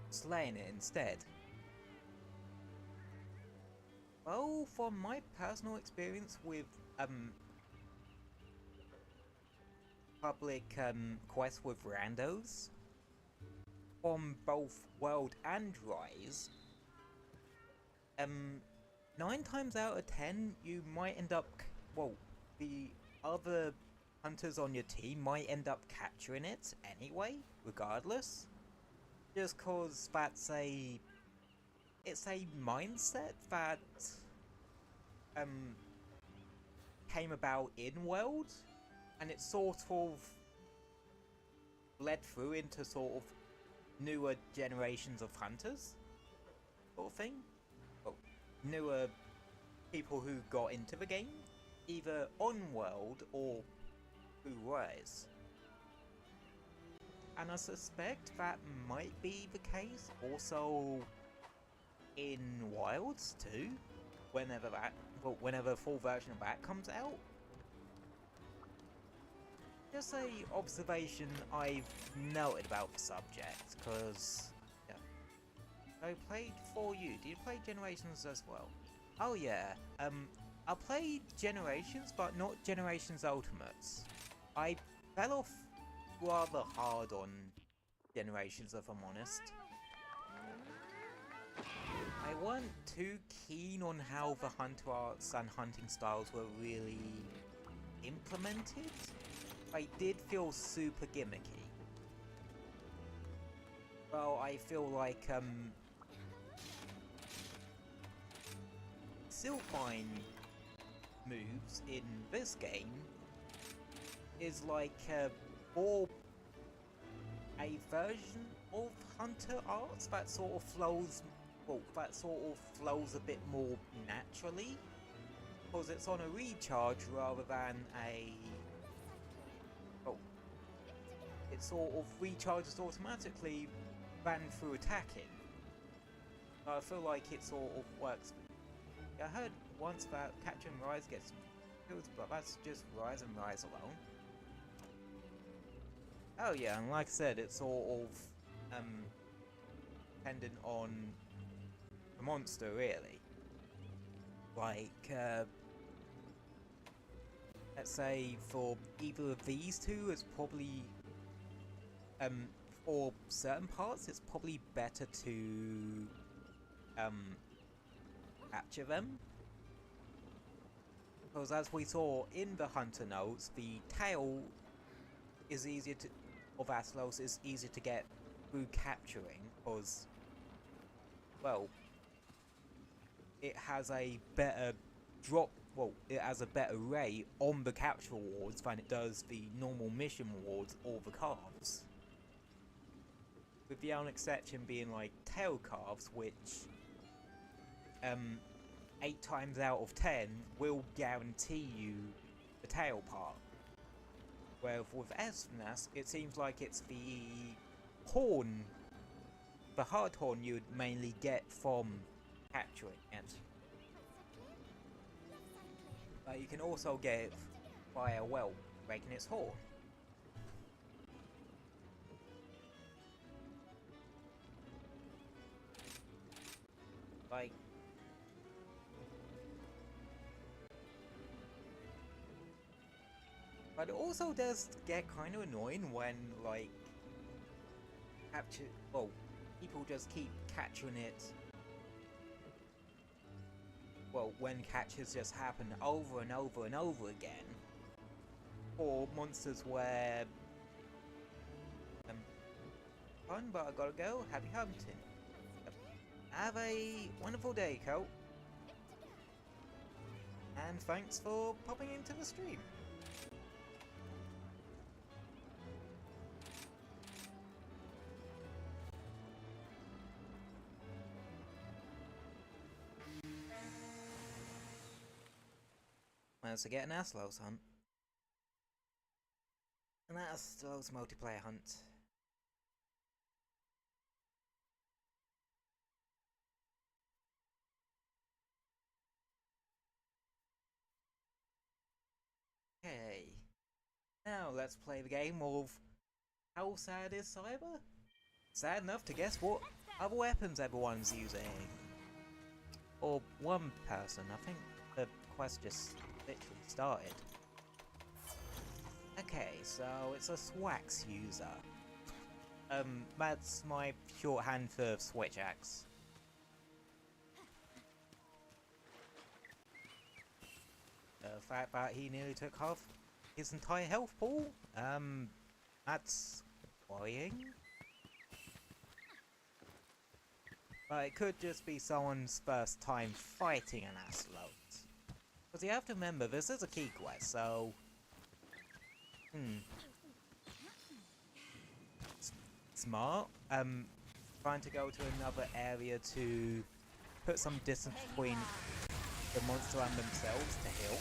slaying it instead. Well, from my personal experience with public quests with randos, from both World and Rise, 9 times out of 10 you might end up, well, the other hunters on your team might end up capturing it anyway, regardless. Just cause it's a mindset that came about in World, and it sort of led through into sort of newer generations of hunters, sort of thing. Well, newer people who got into the game, either on World or through Rise. And I suspect that might be the case also in Wilds too, whenever a full version of that comes out. Just a observation I've noted about the subject, because yeah. I played For You. Did you play Generations as well? Oh yeah. I played Generations, but not Generations Ultimates. I fell off rather hard on Generations, if I'm honest. I wasn't too keen on how the hunter arts and hunting styles were really implemented. I did feel super gimmicky. Well, I feel like Silkmine moves in this game is like more a version of Hunter Arts that sort of flows, a bit more naturally, because it's on a recharge rather than a. It sort of recharges automatically than through attacking. I feel like it sort of works. I heard once that Capturing Rise gets kills, but that's just Rise and Rise alone. Oh yeah, and like I said, it's sort of dependent on the monster, really. Like, let's say for either of these two, it's probably for certain parts, it's probably better to capture them. Because as we saw in the Hunter notes, the tail is easier to, of Astalos is easier to get through capturing, because, well, it has a better drop, well, it has a better rate on the capture rewards than it does the normal mission rewards or the calves. With the only exception being like tail calves, which 8 times out of 10 will guarantee you the tail part. Where with Esnas, it seems like it's the horn, the hard horn you would mainly get from capturing it. But you can also get it via, well, breaking its horn. Like, but it also does get kind of annoying when, like, people just keep capturing it. Well, when catches just happen over and over and over again. Or monsters where... fun, but I gotta go. Happy hunting. Have a wonderful day, Colt. And thanks for popping into the stream. Managed to get an Astalos hunt. An Astalos multiplayer hunt. Okay. Now let's play the game of How Sad is Cyber? Sad enough to guess what other weapons everyone's using. Or one person, I think the quest just literally started. Okay, so it's a Swax user. That's my shorthand for switch axe. The fact that he nearly took half his entire health pool, that's worrying. But it could just be someone's first time fighting an Astalos. Because you have to remember, this is a key quest, so... Smart. Trying to go to another area to put some distance between the monster and themselves to heal.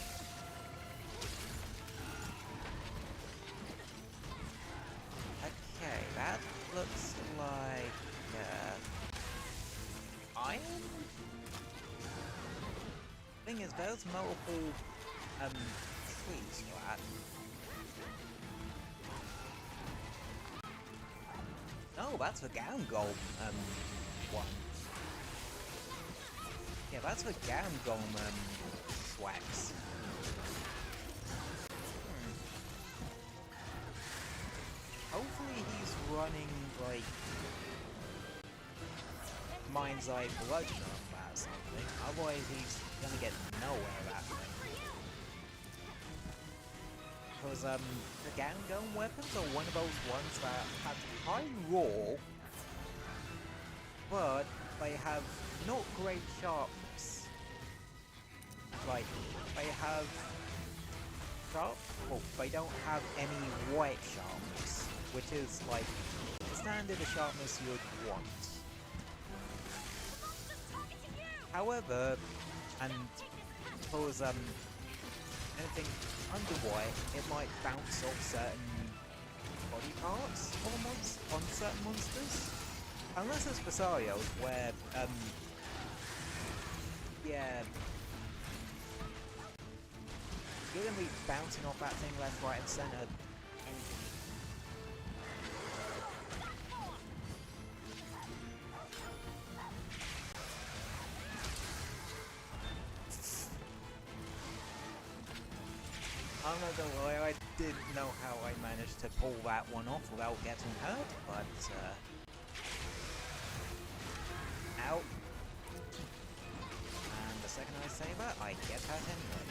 Okay, that looks like... iron? Thing is, there's multiple trees for that. Oh, that's the Gown Golem one. Yeah, that's the Gown Golem Swax. Hopefully he's running like Mind's Eye Bludgeon on that or something. Otherwise he's gonna get nowhere that way. Because the Gangon weapons are one of those ones that have high roar, but they have not great sharpness. Like, they have sharp, well, they don't have any white sharpness, which is like the standard of sharpness you'd want. However, and because anything under white, it might bounce off certain body parts on certain monsters. Unless it's Basarios, where yeah, you're gonna be bouncing off that thing left, right, and center. I'm not gonna lie, I didn't know how I managed to pull that one off without getting hurt, but out. And the second I say that, I get hurt anyway.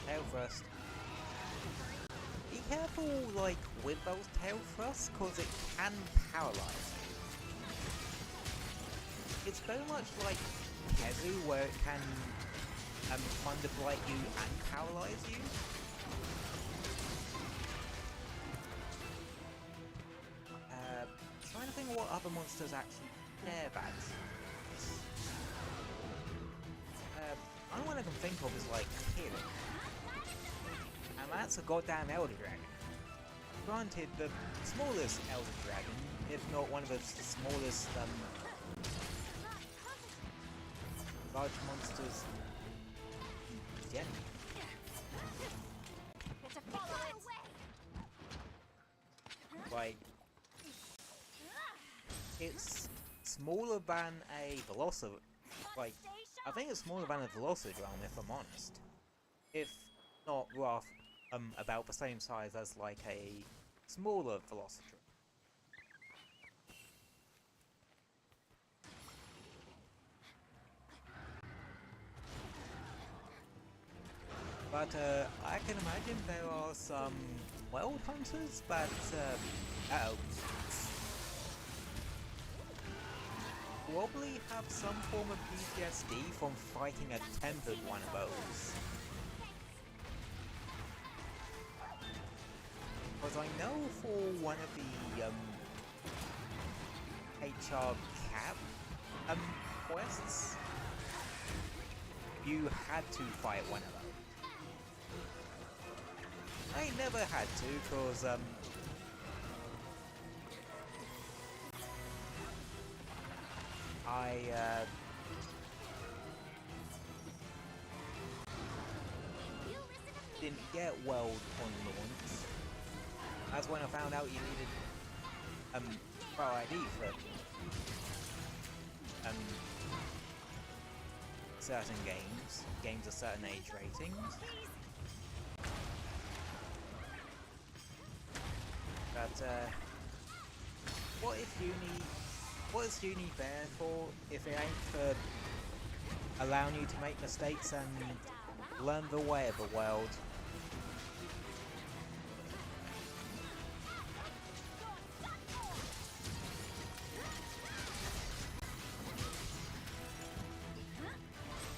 Tail thrust. Be careful, like, with those tail thrusts, cause it can paralyze. It's very much like Kezu, where it can kind of blight you and paralyze you. Trying to think of what other monsters actually share that. Only one I can think of is like Kid. And that's a goddamn Elder Dragon. Granted, the smallest Elder Dragon, if not one of the smallest large monsters in general. Like, it's smaller than a Velociraptor. Like, I think it's smaller than a Velociraptor, if I'm honest. If not rough, about the same size as like a smaller Velociraptor. But I can imagine there are some wild hunters that probably have some form of PTSD from fighting a tempered one of those. Because I know for one of the HR cap quests, you had to fight one of those. I never had to, cause I didn't get weld on launch. That's when I found out you needed Pro ID for certain games of certain age ratings. But what is uni there for if it ain't for allowing you to make mistakes and learn the way of the world?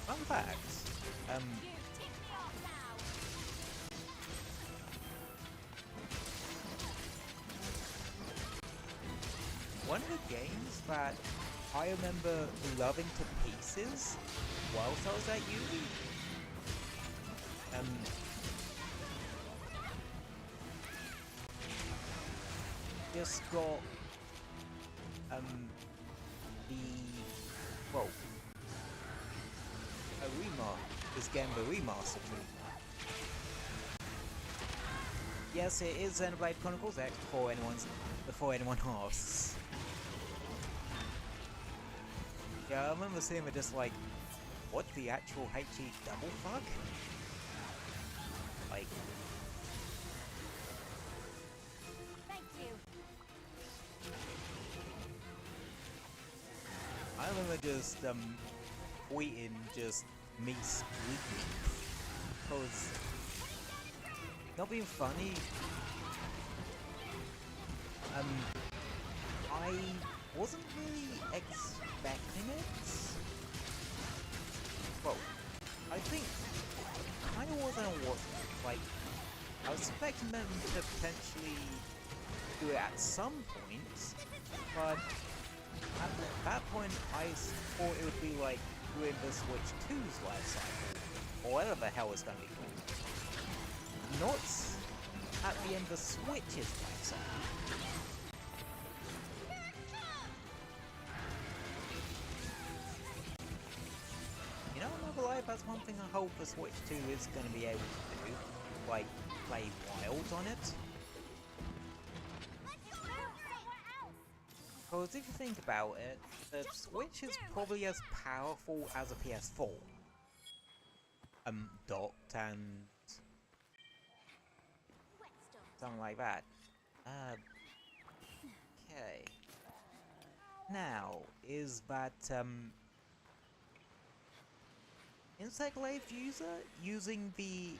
Fun fact, one of the games that I remember loving to pieces whilst I was at uni, just got this game the remastered. Yes, it is Xenoblade Chronicles X before anyone asks. Yeah, I remember seeing it just like, what the actual HE double fuck? Like, Thank you. I remember just tweeting just me squeaking, cause not being funny, I wasn't really expecting it. Well, I think kind of wasn't what, like, I was expecting them to potentially do it at some point, but at that point I thought it would be like doing the Switch 2's life cycle, or whatever the hell it's going to be called. Not at the end of the Switch's life cycle. You know, Another Life, that's one thing I hope the Switch 2 is going to be able to do, like play wild on it. Because if you think about it, the Switch is probably as powerful as a PS4. Docked and something like that. Okay. Now, is that, Insect Glaive user using the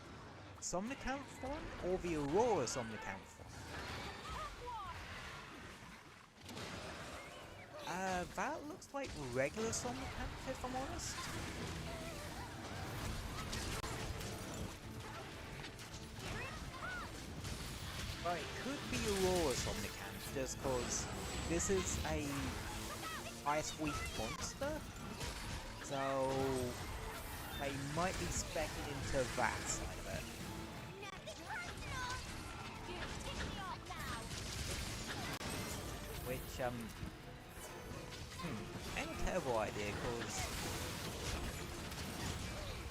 Somnicanth font or the Aurora Somnicanth font? That looks like regular Somnicanth, if I'm honest. But it could be Aurora Somnicanth, just cause this is a Ice Weak monster, so they might be speccing into that side of it. Which, ain't a terrible idea, cause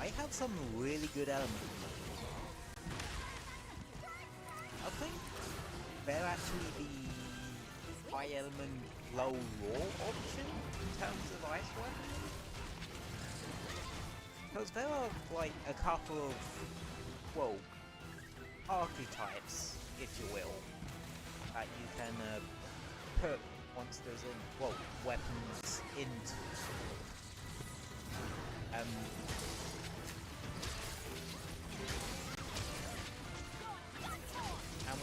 I have some really good elements. I think they're actually the high element, low raw option in terms of ice weapons. Because there are like a couple of, well, archetypes, if you will, that you can put monsters in, well, weapons into. And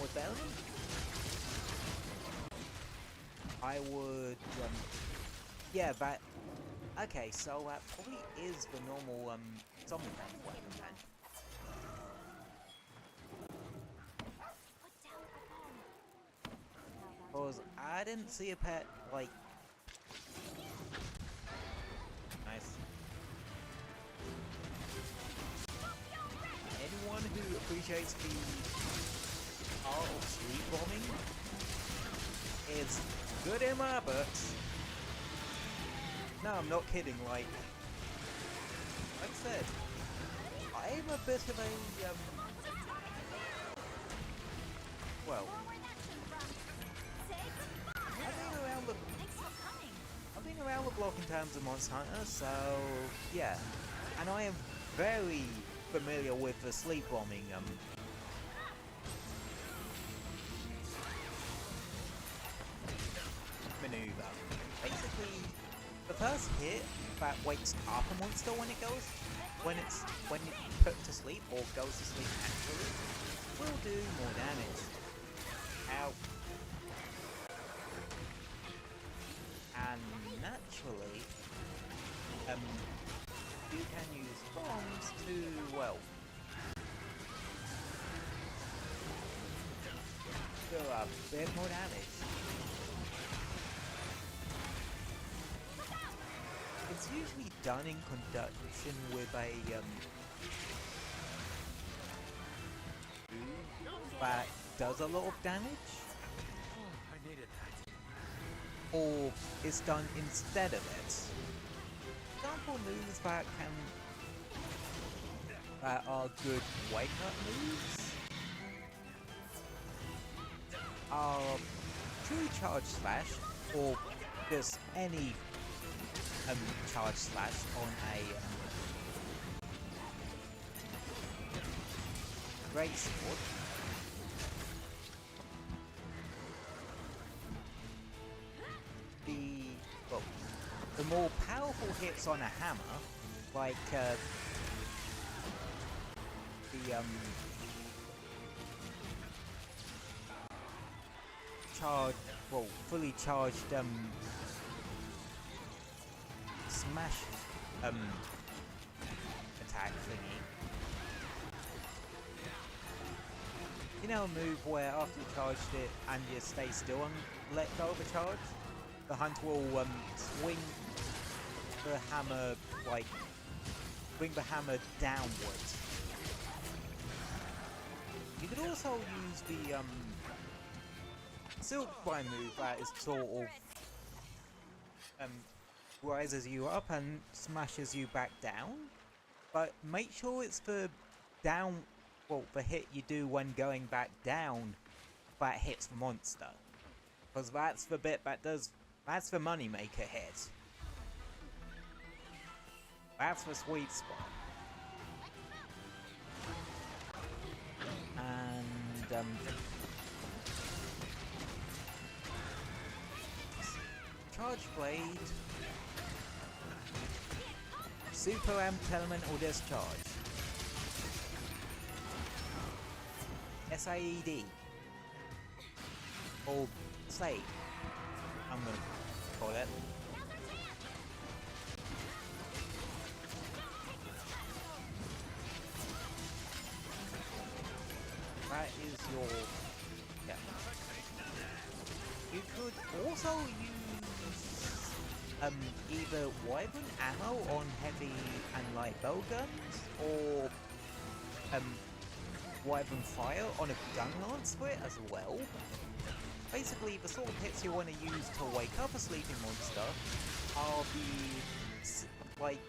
with them, I would, yeah, that, okay, so that probably is the normal, zombie weapon then. Because I didn't see a pet, like, nice. Anyone who appreciates the art of sleep bombing is good in my books. No, I'm not kidding, like I said, I'm a bit of a, well, I've been around the block in terms of Monster Hunter, so yeah, and I am very familiar with the sleep bombing maneuver. Basically, the first hit that wakes up a monster when it's put to sleep or goes to sleep naturally will do more damage. Ow. And naturally, you can use bombs to, well, do a bit more damage. It's usually done in conjunction with a that does a lot of damage. Oh, I needed that. Or it's done instead of it. Example moves that are good wake up moves are true charge slash, or just any charge slash on a great sword. The more powerful hits on a hammer, like fully charged smash attack thingy. You know a move where after you charged it and you stay still and let go of a charge? The hunter will swing the hammer, like, bring the hammer downwards. You could also use the silk bind move that is sort of rises you up and smashes you back down, but make sure it's the the hit you do when going back down that hits the monster, because that's the bit that does That's the moneymaker hit. That's the sweet spot. And Charge Blade, Super Amped Elemental Discharge, SIED, or Slade, I'm gonna call it. That is your... yeah. You could also use either Wyvern ammo on heavy and light bow guns, or Wyvern fire on a gun lance for it as well. Basically, the sort of hits you want to use to wake up a sleeping monster are the, like,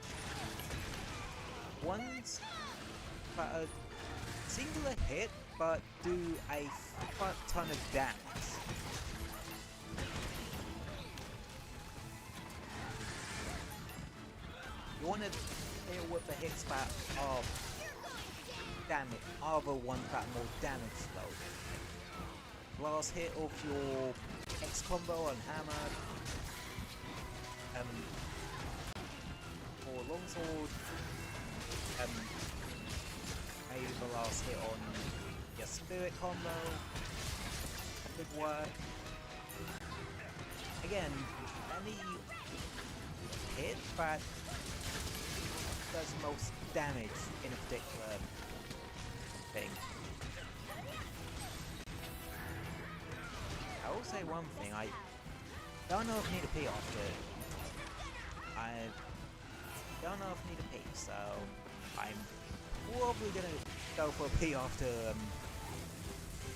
ones that are singular hit but do a fuck ton of damage. You want to deal with the hits that are damage, are the ones that are more damage loaded. Last hit of your X combo on hammer, or longsword, maybe the last hit on your spirit combo could work. Again, any hit that does the most damage in a particular thing. I will say one thing, I don't know if I need a pee after. I don't know if I need a pee, so I'm probably gonna go for a pee after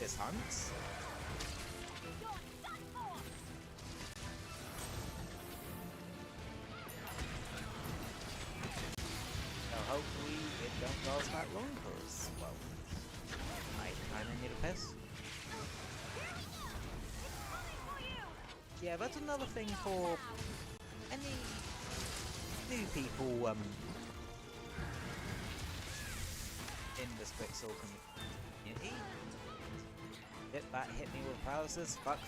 this hunt. So hopefully it don't last that long, because, well, I kinda need a piss. Yeah, that's another thing for any new people in this pixel community. Yep, that hit me with paralysis. Fuck.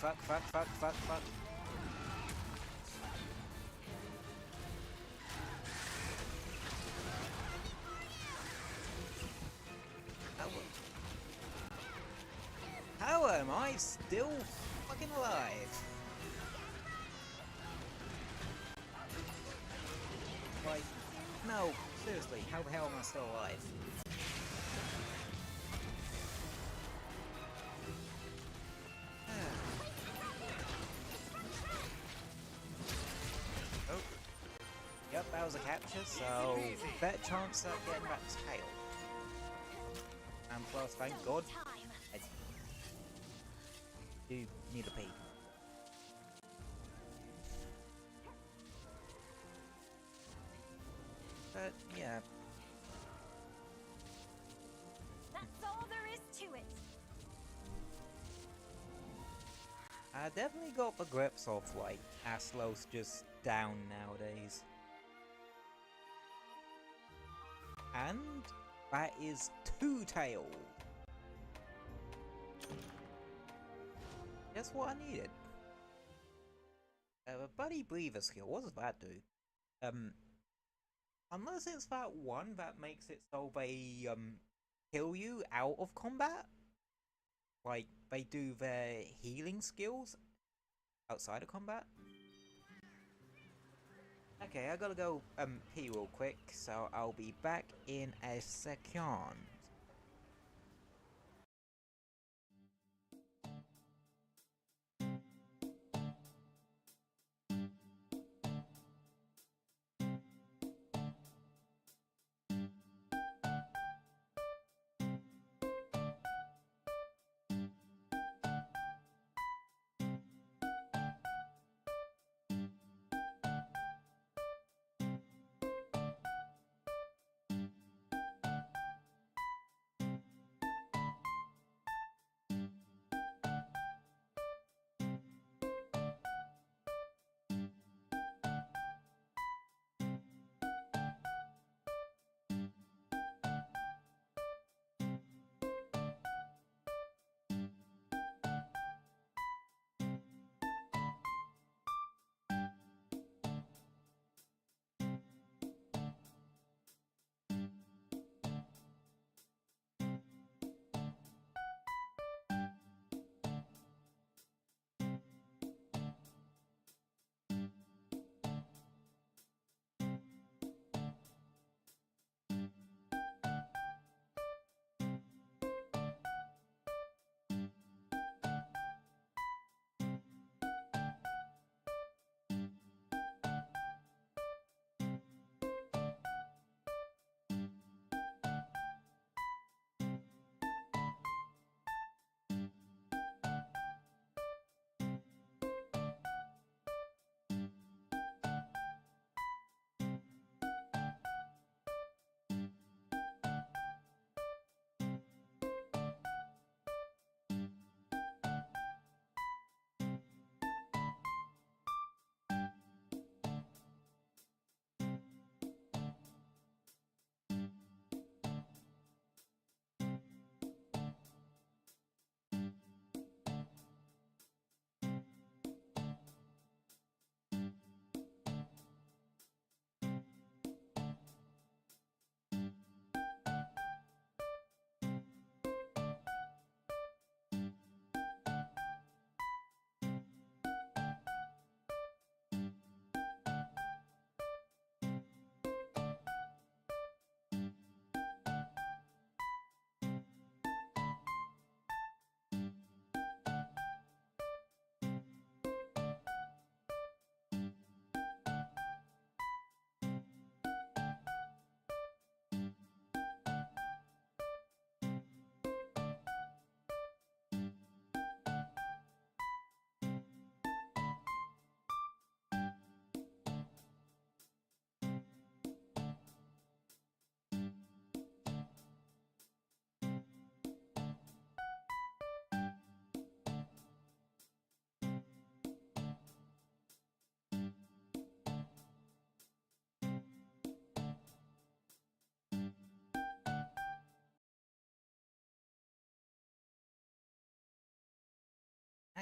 How am I still fucking alive? Like, no, seriously, how the hell am I still alive? Oh. Yep, that was a capture, so better chance of getting that tail. And plus, thank God, I do need a pee. But, yeah. That's all there is to it. I definitely got the grips of, like, Aslos just down nowadays. And that is two tail. That's what I needed. A buddy breather skill, what does that do? Unless it's that one that makes it so they kill you out of combat. Like they do their healing skills outside of combat. Okay, I gotta go pee real quick, so I'll be back in a second.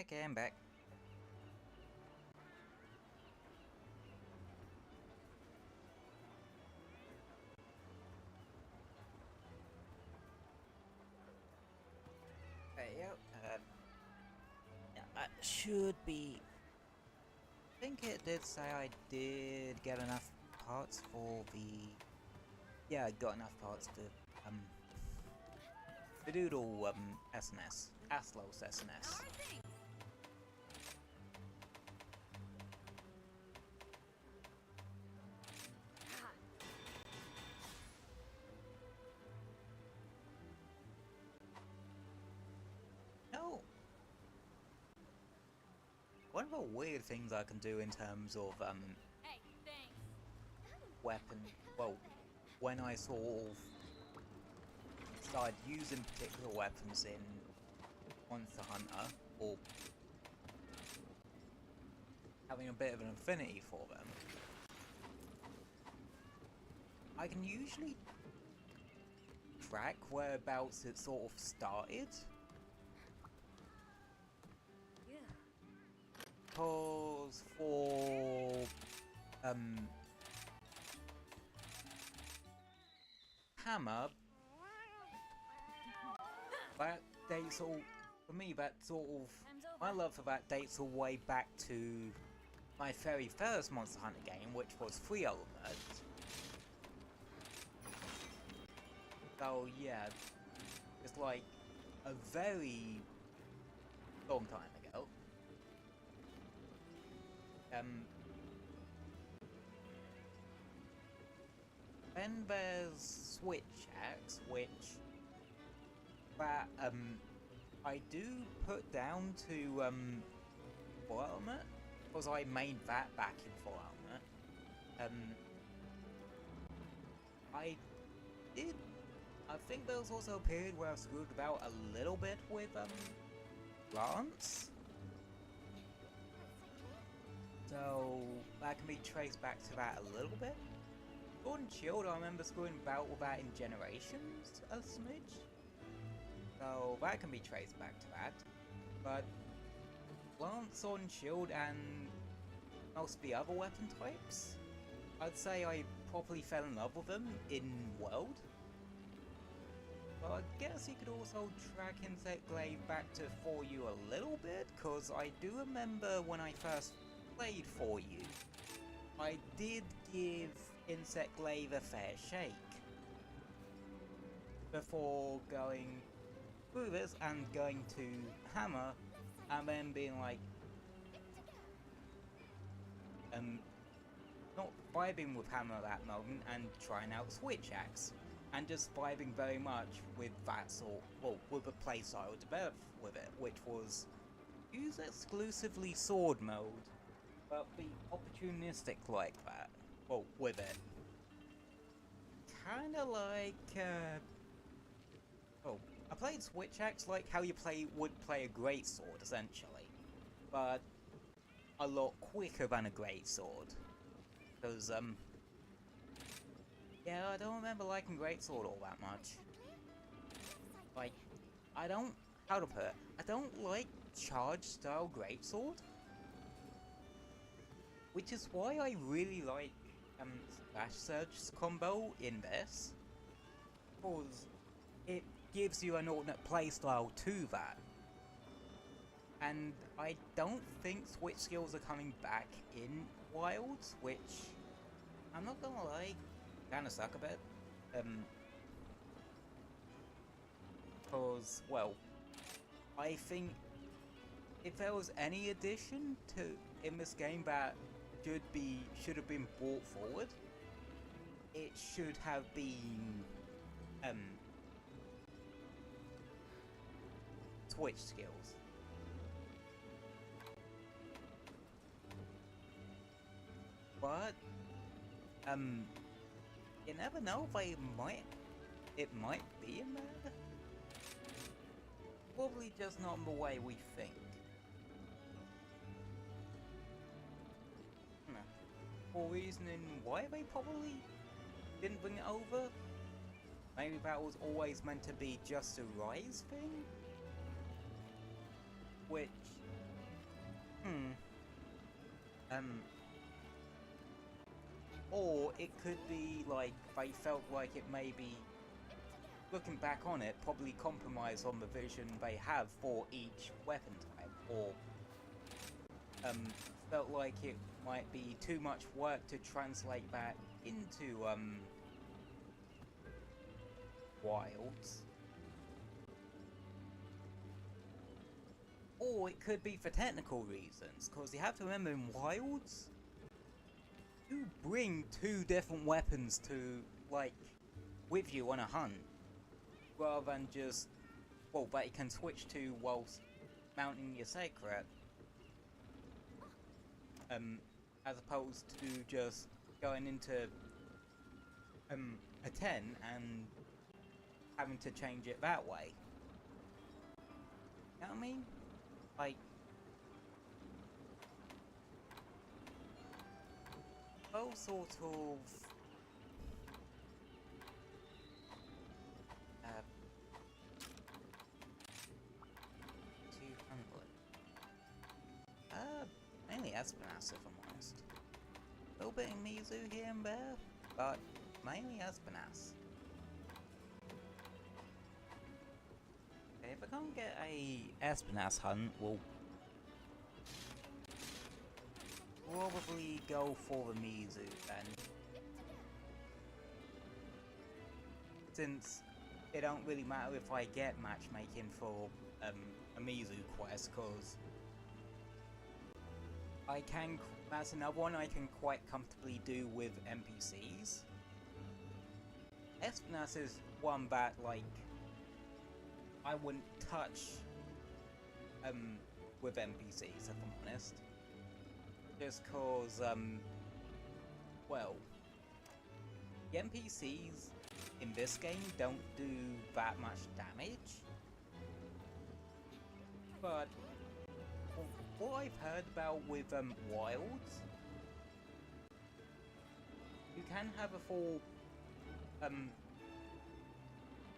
Okay, I'm back. Okay, yep. Yeah, that should be. I think it did say I did get enough parts for the. Yeah, I got enough parts to the doodle SNS, Aslos SNS. No. One of the weird things I can do in terms of Hey, thanks. weapon, well, when I sort of started using particular weapons in Monster Hunter, or having a bit of an affinity for them, I can usually track whereabouts it sort of started. Yeah. Cause for Hammer, that dates all for me. That sort of Time's over. my love for that dates all the way back to my very first Monster Hunter game, which was Free Element. So yeah, it's like a very long time ago. Then there's Switch Axe, which that I do put down to Full Element, because I made that back in Full Element. I did. I think there was also a period where I screwed about a little bit with Lance. So that can be traced back to that a little bit. Sword and Shield, I remember screwing about with that in Generations a smidge. So that can be traced back to that. But Lance, Sword and Shield, and most of the other weapon types, I'd say I properly fell in love with them in World. But I guess you could also track Insect Glaive back to For You a little bit, because I do remember when I first played For You, I did give Insect Glaive a fair shake before going through this and going to Hammer and then being like, not vibing with Hammer at that moment and trying out Switch Axe. And just vibing very much with that sort, well, with a playstyle developed with it, which was use exclusively sword mode, but be opportunistic like that. Well, with it. Kinda like, oh, I played Switch Axe like how you would play a greatsword, essentially. But a lot quicker than a greatsword. Because, yeah, I don't remember liking greatsword all that much. Like, how to put it, I don't like charge style greatsword. Which is why I really like Splash Surge's combo in this. Because it gives you an alternate playstyle to that. And I don't think switch skills are coming back in Wilds, which, I'm not gonna lie, kinda suck a bit. Because, well, I think if there was any addition to in this game that should have been brought forward, it should have been switch skills. But you never know, it might be in there. Probably just not in the way we think. For reasoning why they probably didn't bring it over. Maybe that was always meant to be just a Rise thing, which Or it could be like they felt like it may be, looking back on it, probably compromise on the vision they have for each weapon type, or felt like it might be too much work to translate that into wilds. Or it could be for technical reasons, because you have to remember in wilds, you bring 2 different weapons to, like, with you on a hunt, rather than just, well, that you can switch to whilst mounting your secret, as opposed to just going into a 10 and having to change it that way. You know what I mean? Like, both sort of 200. Mainly Espinasse, if I'm honest. A little bit in Mizu here and there, but mainly Espinasse. Okay, if I can't get a Espinasse hunt, we'll probably go for the Mizu then. Since it don't really matter if I get matchmaking for a Mizu quest, cause that's another one I can quite comfortably do with NPCs. Espinasse is one that, like, I wouldn't touch with NPCs, if I'm honest. Just cause, well, the NPCs in this game don't do that much damage. But what I've heard about with wilds, you can have a full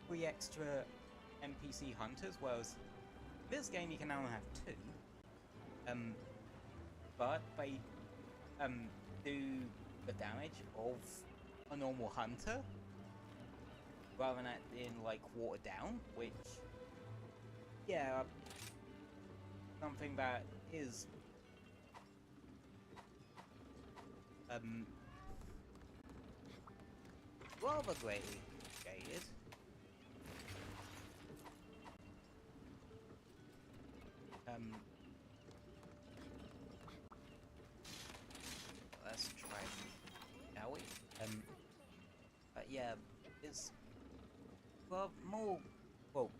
3 extra NPC hunters, whereas this game you can only have 2. But they do the damage of a normal hunter, rather than it being like watered down, which, yeah, something that is rather greatly appreciated. Let's try, shall we? But yeah, it's, well,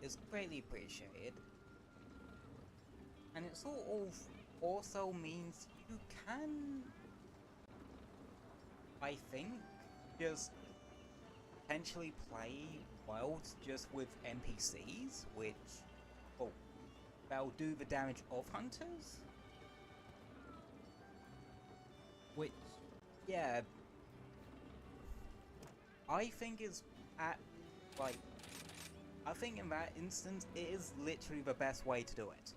it's greatly appreciated. And it sort of also means you can, I think, just potentially play wilds just with NPCs, which, well, they'll do the damage of hunters. Which, yeah, I think is I think in that instance, it is literally the best way to do it.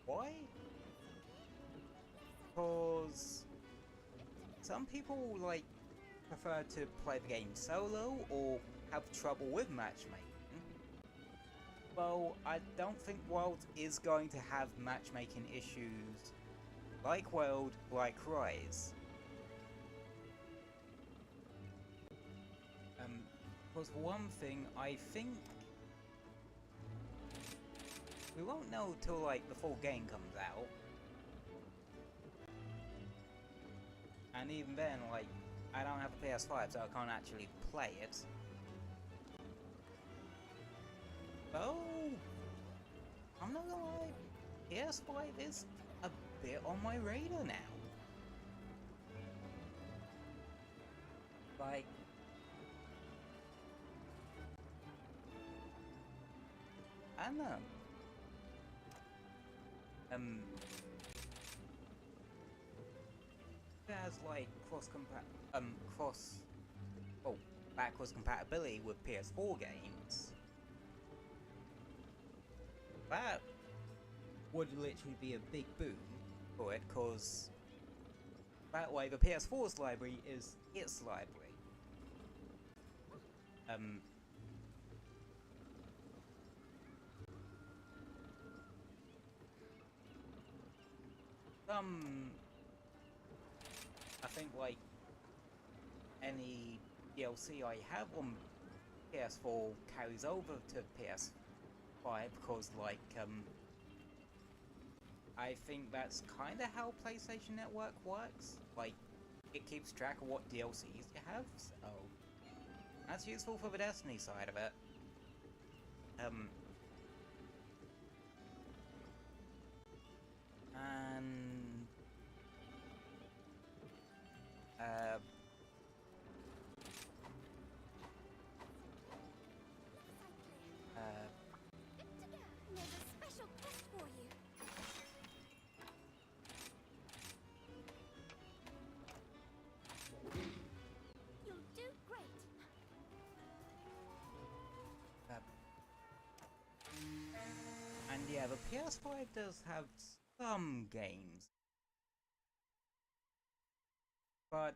Why? Because some people, like, prefer to play the game solo or have trouble with matchmaking. Well, I don't think World is going to have matchmaking issues like World, like Rise. Because for one thing, I think we won't know till, like, the full game comes out. And even then, like, I don't have a PS5, so I can't actually play it. Oh, I'm not gonna lie, PS5 is a bit on my radar now. Like, I don't know. It has, like, backwards compatibility with PS4 games. That would literally be a big boom for it, cause that way the PS4's library is its library. I think like any DLC I have on PS4 carries over to PS5 because like I think that's kind of how PlayStation Network works. Like it keeps track of what DLCs you have, so that's useful for the Destiny side of it. And There's a special quest for you. You'll do great. and yeah, the PS5 does have some games, but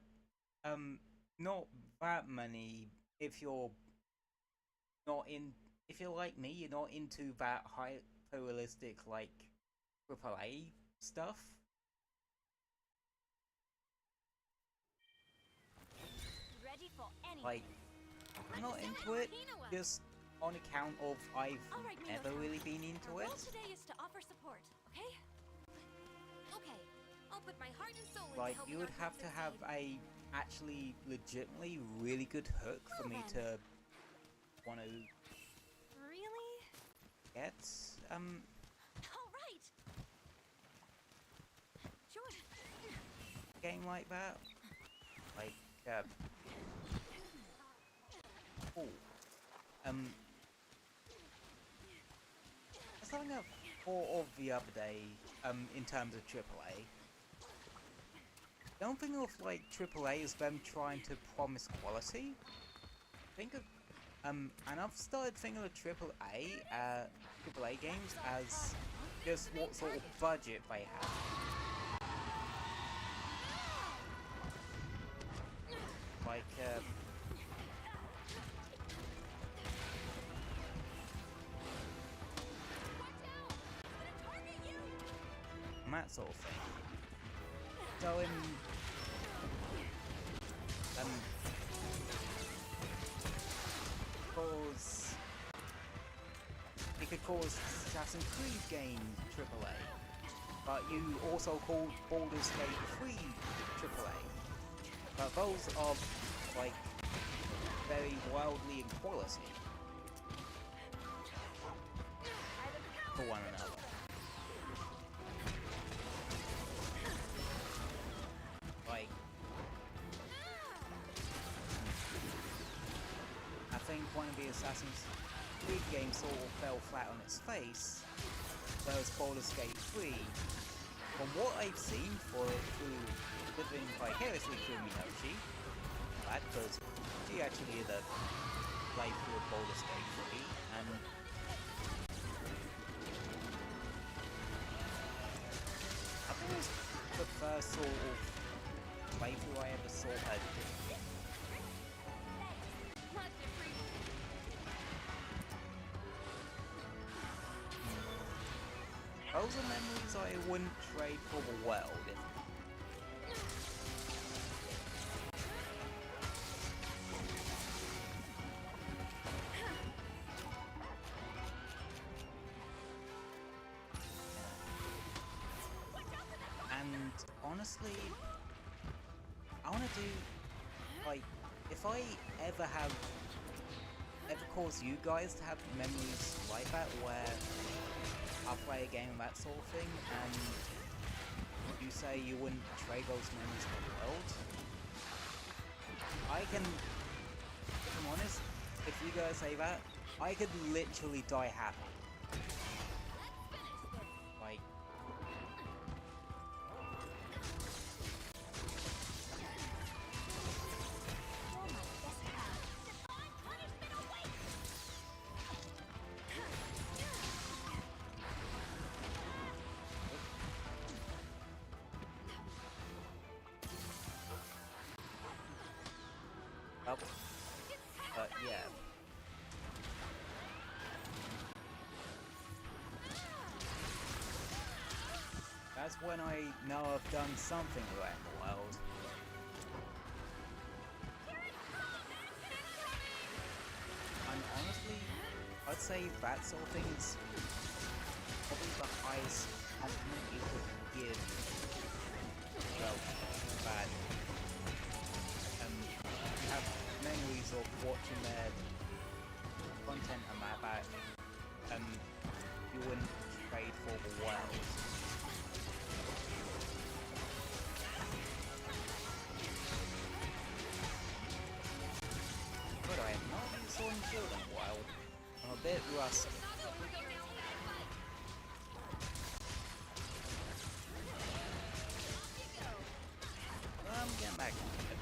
not that many. If you're not in, if you're like me, you're not into that hyper-realistic like AAA stuff. Ready for anything. Like, I'm not into it just on account of I've never really been into Our it. role today is to offer support, okay? Okay, I'll put my heart and soul into Like, helping you would our have friends to have succeed. a actually legitimately really good hook for me to want to Really? get All right. Sure. a game like that. Like oh, something I thought of the other day, in terms of AAA. Don't think of like AAA as them trying to promise quality. Think of and I've started thinking of AAA games as just what sort of budget they have. Like and that sort of thing. So in cause it could cause Assassin's Creed game AAA, but you also call Baldur's Gate 3 AAA. But those are like very wildly in quality for one another. Like, I think one of the Assassin's Creed games sort of fell flat on its face, whereas Baldur's Gate 3, from what I've seen through living vicariously through Minoshi, that because she actually did a playthrough of Baldur's Gate 3, and I think it was the first sort of playthrough I ever saw her do. Those are memories I wouldn't trade for the world. And honestly, I want to do, like, if I ever cause you guys to have memories like that where I'll play a game of that sort of thing, and you say you wouldn't trade those memories for the world, I can, if I'm honest, if you guys say that, I could literally die happy. Like, up. But yeah. That's when I know I've done something right in the world. And honestly, I'd say that sort of thing is probably the highest compliment you could give. Well, bad. You have memories of watching their content and that you wouldn't trade for the world. But I have not used Sword and Shield in a while. I'm a bit rusty. I'm getting back on it.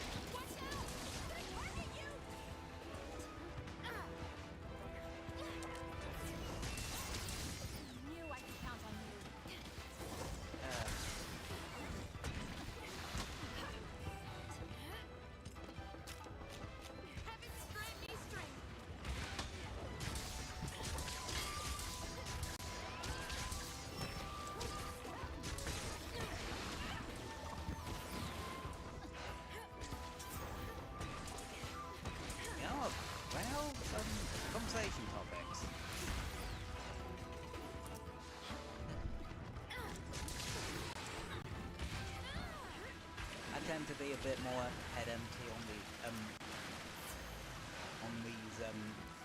Conversation topics. I tend to be a bit more head empty on these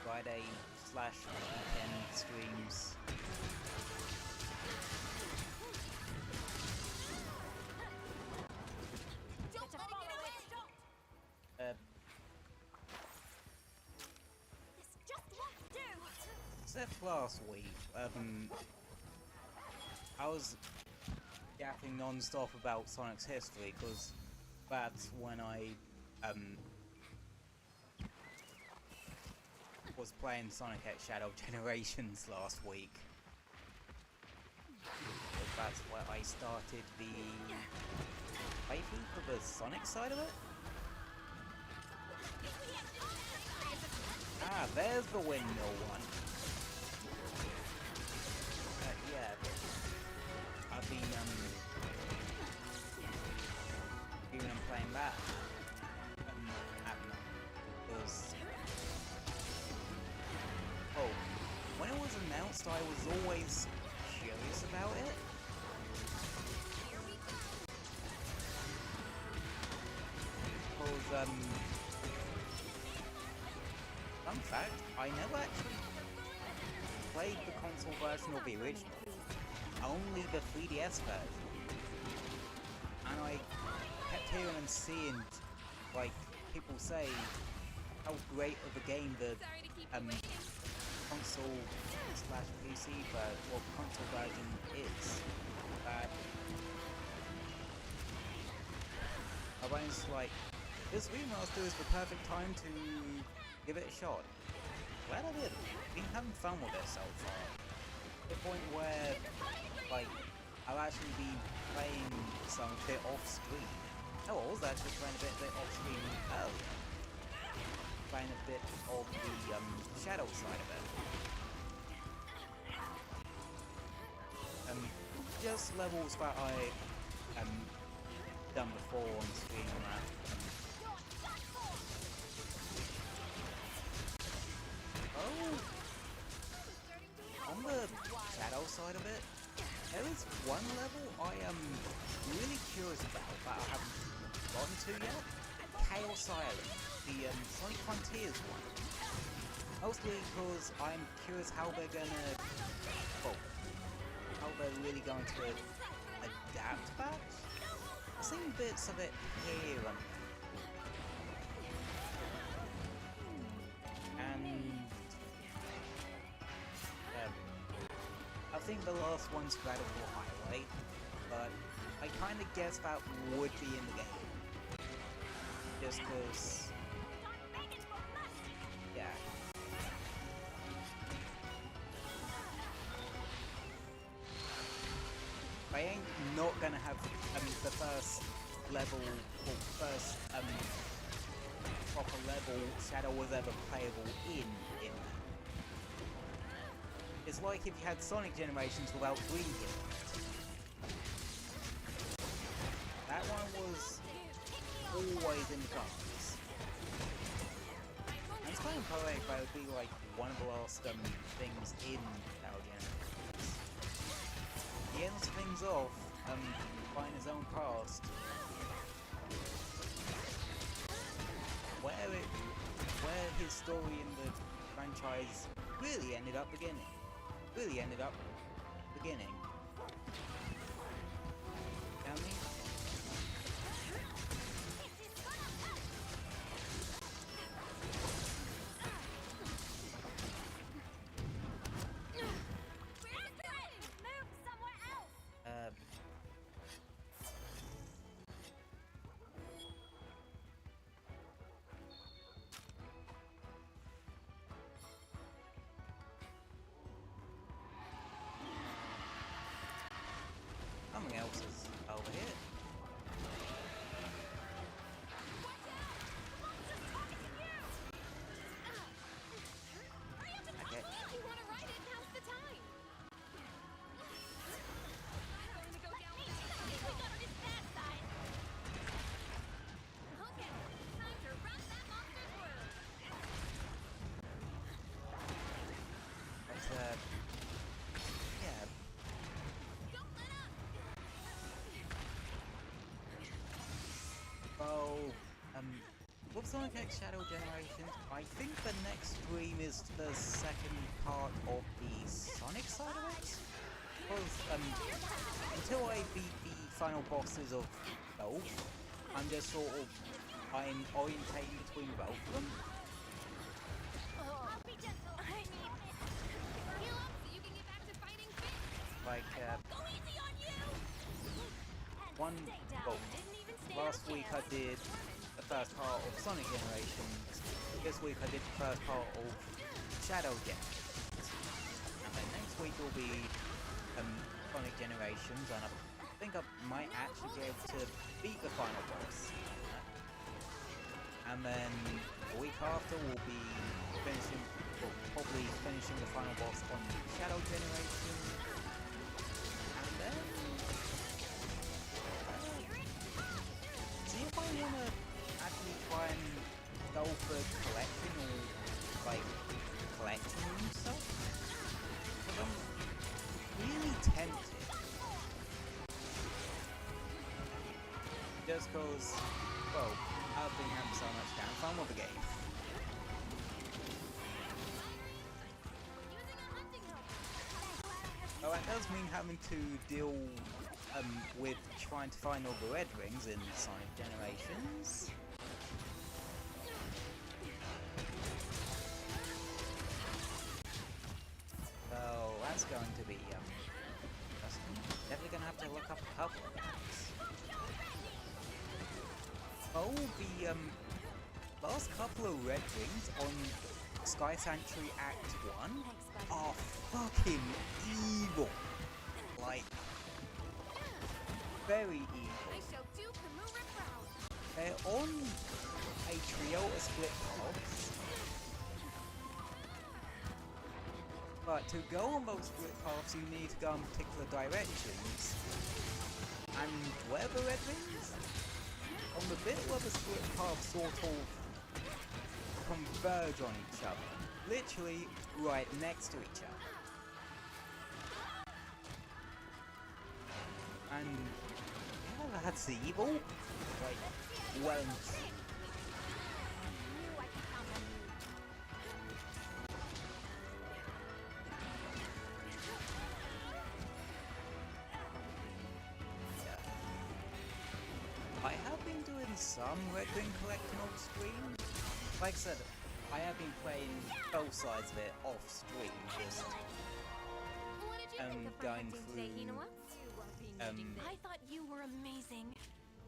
Friday/weekend streams. Except last week, I was yapping non-stop about Sonic's history, because that's when I was playing Sonic X Shadow Generations last week. That's where I started the playthrough for the Sonic side of it. Ah, there's the windmill one. Yeah, I've been playing that because when it was announced, I was always curious about it. Because fun fact, I never actually played the console version of the original. Only the 3DS version, and I kept hearing and seeing like people say how great of a game the console/PC console version is. My brain's like, this remaster is the perfect time to give it a shot. Glad I did. Been having fun with it so far. To the point where like, I'll actually be playing some bit off screen. Oh, I was actually playing a bit off screen earlier. Playing a bit of the shadow side of it. Just levels that I done before on screen and that. On the shadow side of it, there is one level I am really curious about that I haven't gotten to yet. Chaos Island, the Sonic Frontiers one. Mostly because I'm curious how they're really going to adapt that. I've seen bits of it here and I think the last one's Redbubble Highway, but I kind of guess that would be in the game. Just cause, yeah. I ain't not gonna have the first level or first proper level Shadow was ever playable in that. It's like if you had Sonic Generations without 3D. That one was always in the cards. And it's kind of poetic, but it would be like one of the last things in Shadow Generations. He ends things off by his own past. Where his story in the franchise really ended up beginning. You know what I mean? Something else is over here. Okay. Yeah. Well, with Sonic X Shadow Generations, I think the next stream is the second part of the Sonic side of it. Because, until I beat the final bosses of both, I'm just sort of, I'm orientating between both of them. Like, last week I did the first part of Sonic Generations. This week I did the first part of Shadow Generations. And then next week will be Sonic Generations, and I think I might actually be able to beat the final boss. And then the week after we'll be finishing, well, probably finishing the final boss on Shadow Generations. And then see if I wanna actually try and go for collecting or like collecting and stuff. Because I'm really tempted. Just cause, well, I've been having so much damn fun with the game. Oh, that does mean having to deal with trying to find all the red rings in Sonic Generations. So that's going to be definitely gonna have to look up a couple of things. Oh, the last couple of red rings on Sky Sanctuary Act 1 are fucking evil. Like, very evil. They're on a trio of split paths. But to go on those split paths, you need to go in particular directions. And where the red rings? On the bit where the split paths sort of converge on each other. Literally right next to each other. And yeah, that's evil. Like, well, I have been doing some red ring collecting off stream. Like I said, I have been playing both sides of it off stream, just going through I thought you were amazing.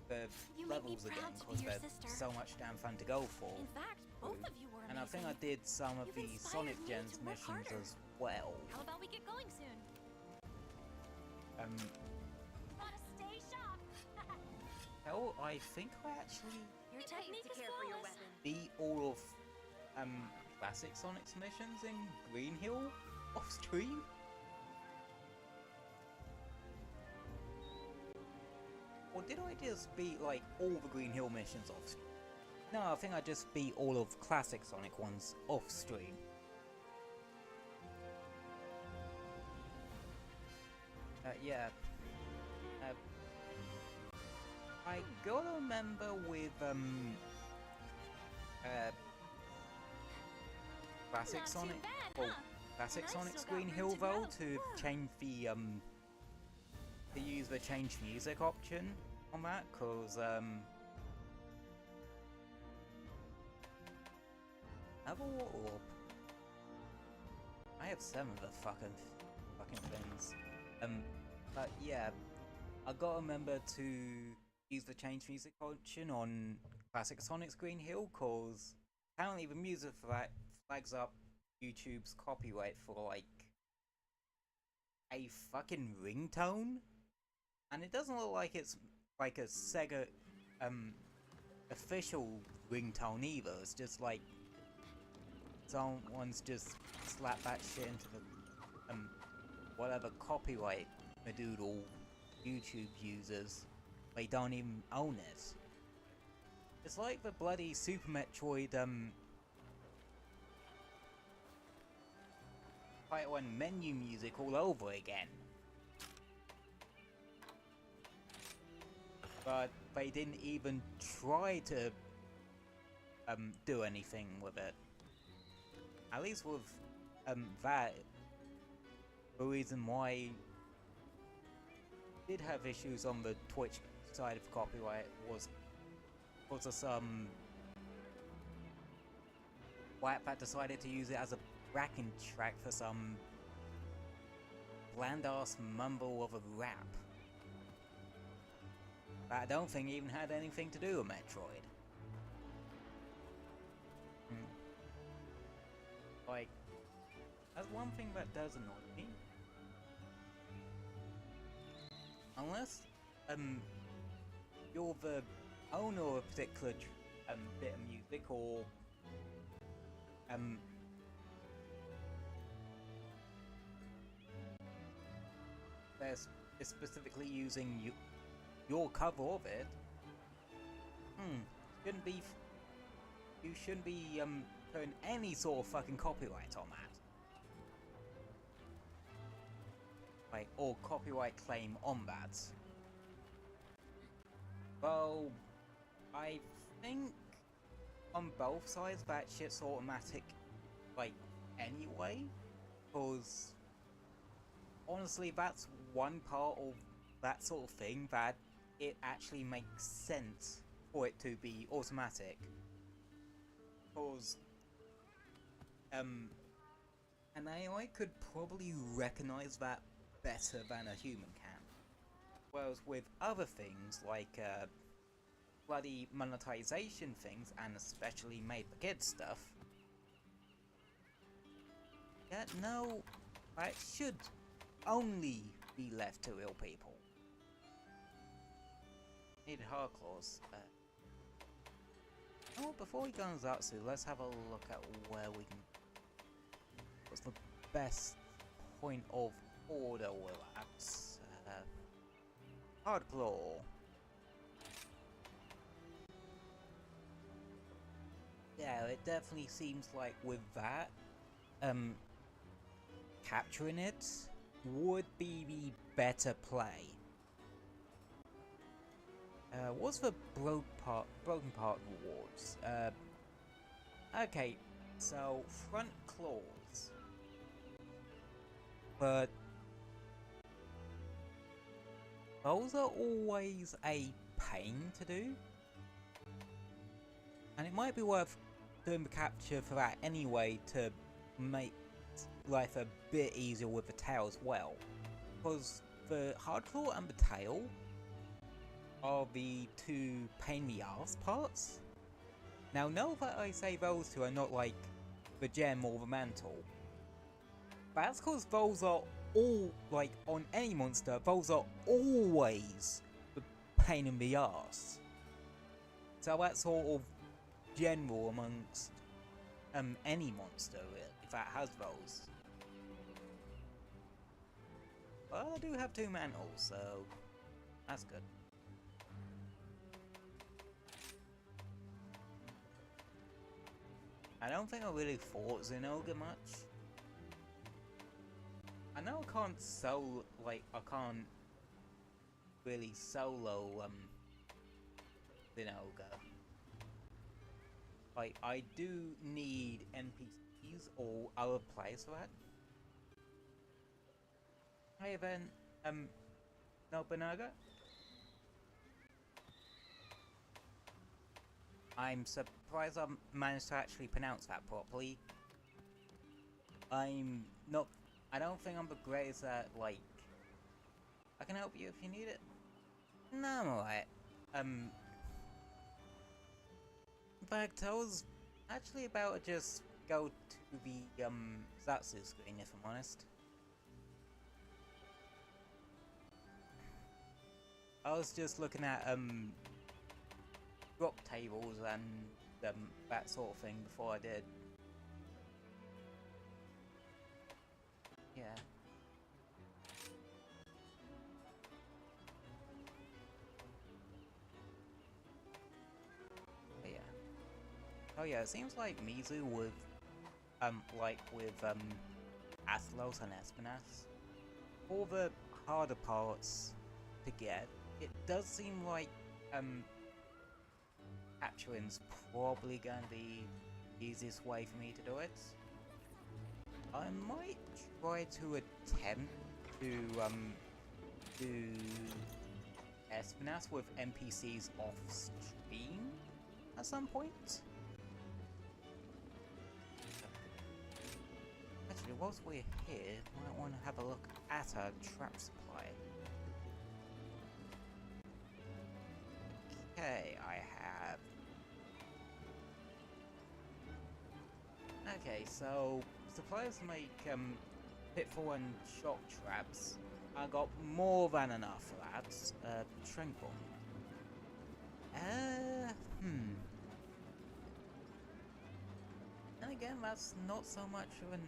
the You make me levels again, proud to be because your they're sister. so much damn fun to go for. In fact, both of you were amazing. And I think I did some of You've the inspired Sonic me Gens to work missions harder. as well. How about we get going soon? Gotta stay sharp. hell, I think I actually Your It pays technique to is care for your flawless. weapon. beat all of classic Sonic's missions in Green Hill off stream. Or did I just beat like all the Green Hill missions off stream? No, I think I just beat all of classic Sonic ones off stream. Yeah. I gotta remember with classic Not Sonic, too bad, well, huh? classic And I've Sonic's still got Green room Hill to though grow. to change the to use the change music option on that, cause have a water orb. I have 7 of the fucking things. But yeah, I gotta remember to use the change music option on classic Sonic's Green Hill, cause apparently the music for that flags up YouTube's copyright for like a fucking ringtone, and it doesn't look like it's like a Sega official ringtone either. It's just like someone's just slapped that shit into the whatever copyright the doodle YouTube users. They don't even own it. It's like the bloody Super Metroid title and menu music all over again. But they didn't even try to do anything with it. At least with that, the reason why I did have issues on the Twitch side of copyright was because of some whack that decided to use it as a backing track for some bland ass mumble of a rap that I don't think even had anything to do with Metroid. Like, that's one thing that does annoy me. Unless you're the owner of a particular bit of music, or they're specifically using your cover of it. Shouldn't be. You shouldn't be putting any sort of fucking copyright on that. Like, or copyright claim on that. Well, I think on both sides that shit's automatic, like, anyway, because honestly that's one part of that sort of thing that it actually makes sense for it to be automatic. Because an AI could probably recognize that better than a human can. Whereas with other things like bloody monetization things, and especially made for kids stuff, yeah, no, it should only be left to real people. Need hard claws. Oh, before we go on Zatsu, let's have a look at where we can. What's the best point of order we're at? Hard claw. Yeah, it definitely seems like with that, capturing it would be the better play. What's the broken part rewards? Okay, so front claws, but those are always a pain to do, and it might be worth doing the capture for that anyway to make life a bit easier with the tail as well, because the hard claw and the tail are the two pain in the arse parts. Now, know that I say those two are not like the gem or the mantle. That's because those are all, like, on any monster, those are always the pain in the arse. So that's sort of general amongst any monster that has those. Well, I do have 2 mantles, so that's good. I don't think I really fought Zinogre much. I know I can't I can't really solo Zinogre. Like, I do need NPCs or other players for that. Hey then, Nobunaga? I'm surprised I managed to actually pronounce that properly. I don't think I'm the greatest at, like... I can help you if you need it. No, I'm alright. In fact, I was actually about to just go to the, Zatsu screen, if I'm honest. I was just looking at, drop tables and, that sort of thing before I did. Yeah. But yeah. Oh yeah, it seems like Mizu with, Athlos and Espinas, all the harder parts to get, it does seem like, capturing's probably going to be the easiest way for me to do it. I might try to attempt to, do Espinas with NPCs off stream at some point. Actually, whilst we're here, I might want to have a look at our trap supply. Okay, I have... Okay, so suppliers make pitfall and shock traps. I got more than enough for that. Shrink bomb. And again, that's not so much of an...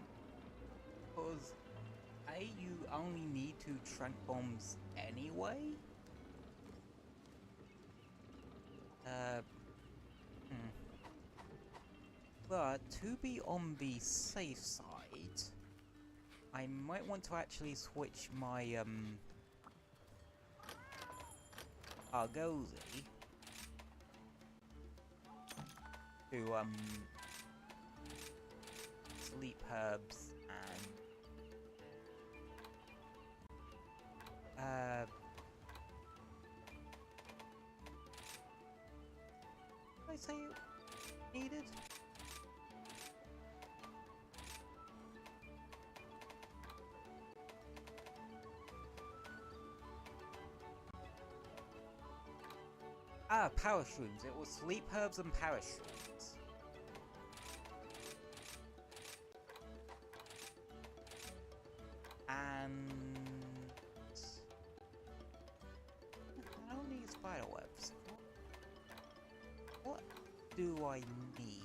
Because you only need 2 trank bombs anyway? But to be on the safe side, I might want to actually switch my Argosy to sleep herbs and did I say it needed? Ah, power shrooms. It was sleep herbs and power shrooms. And I don't need spider webs. What do I need?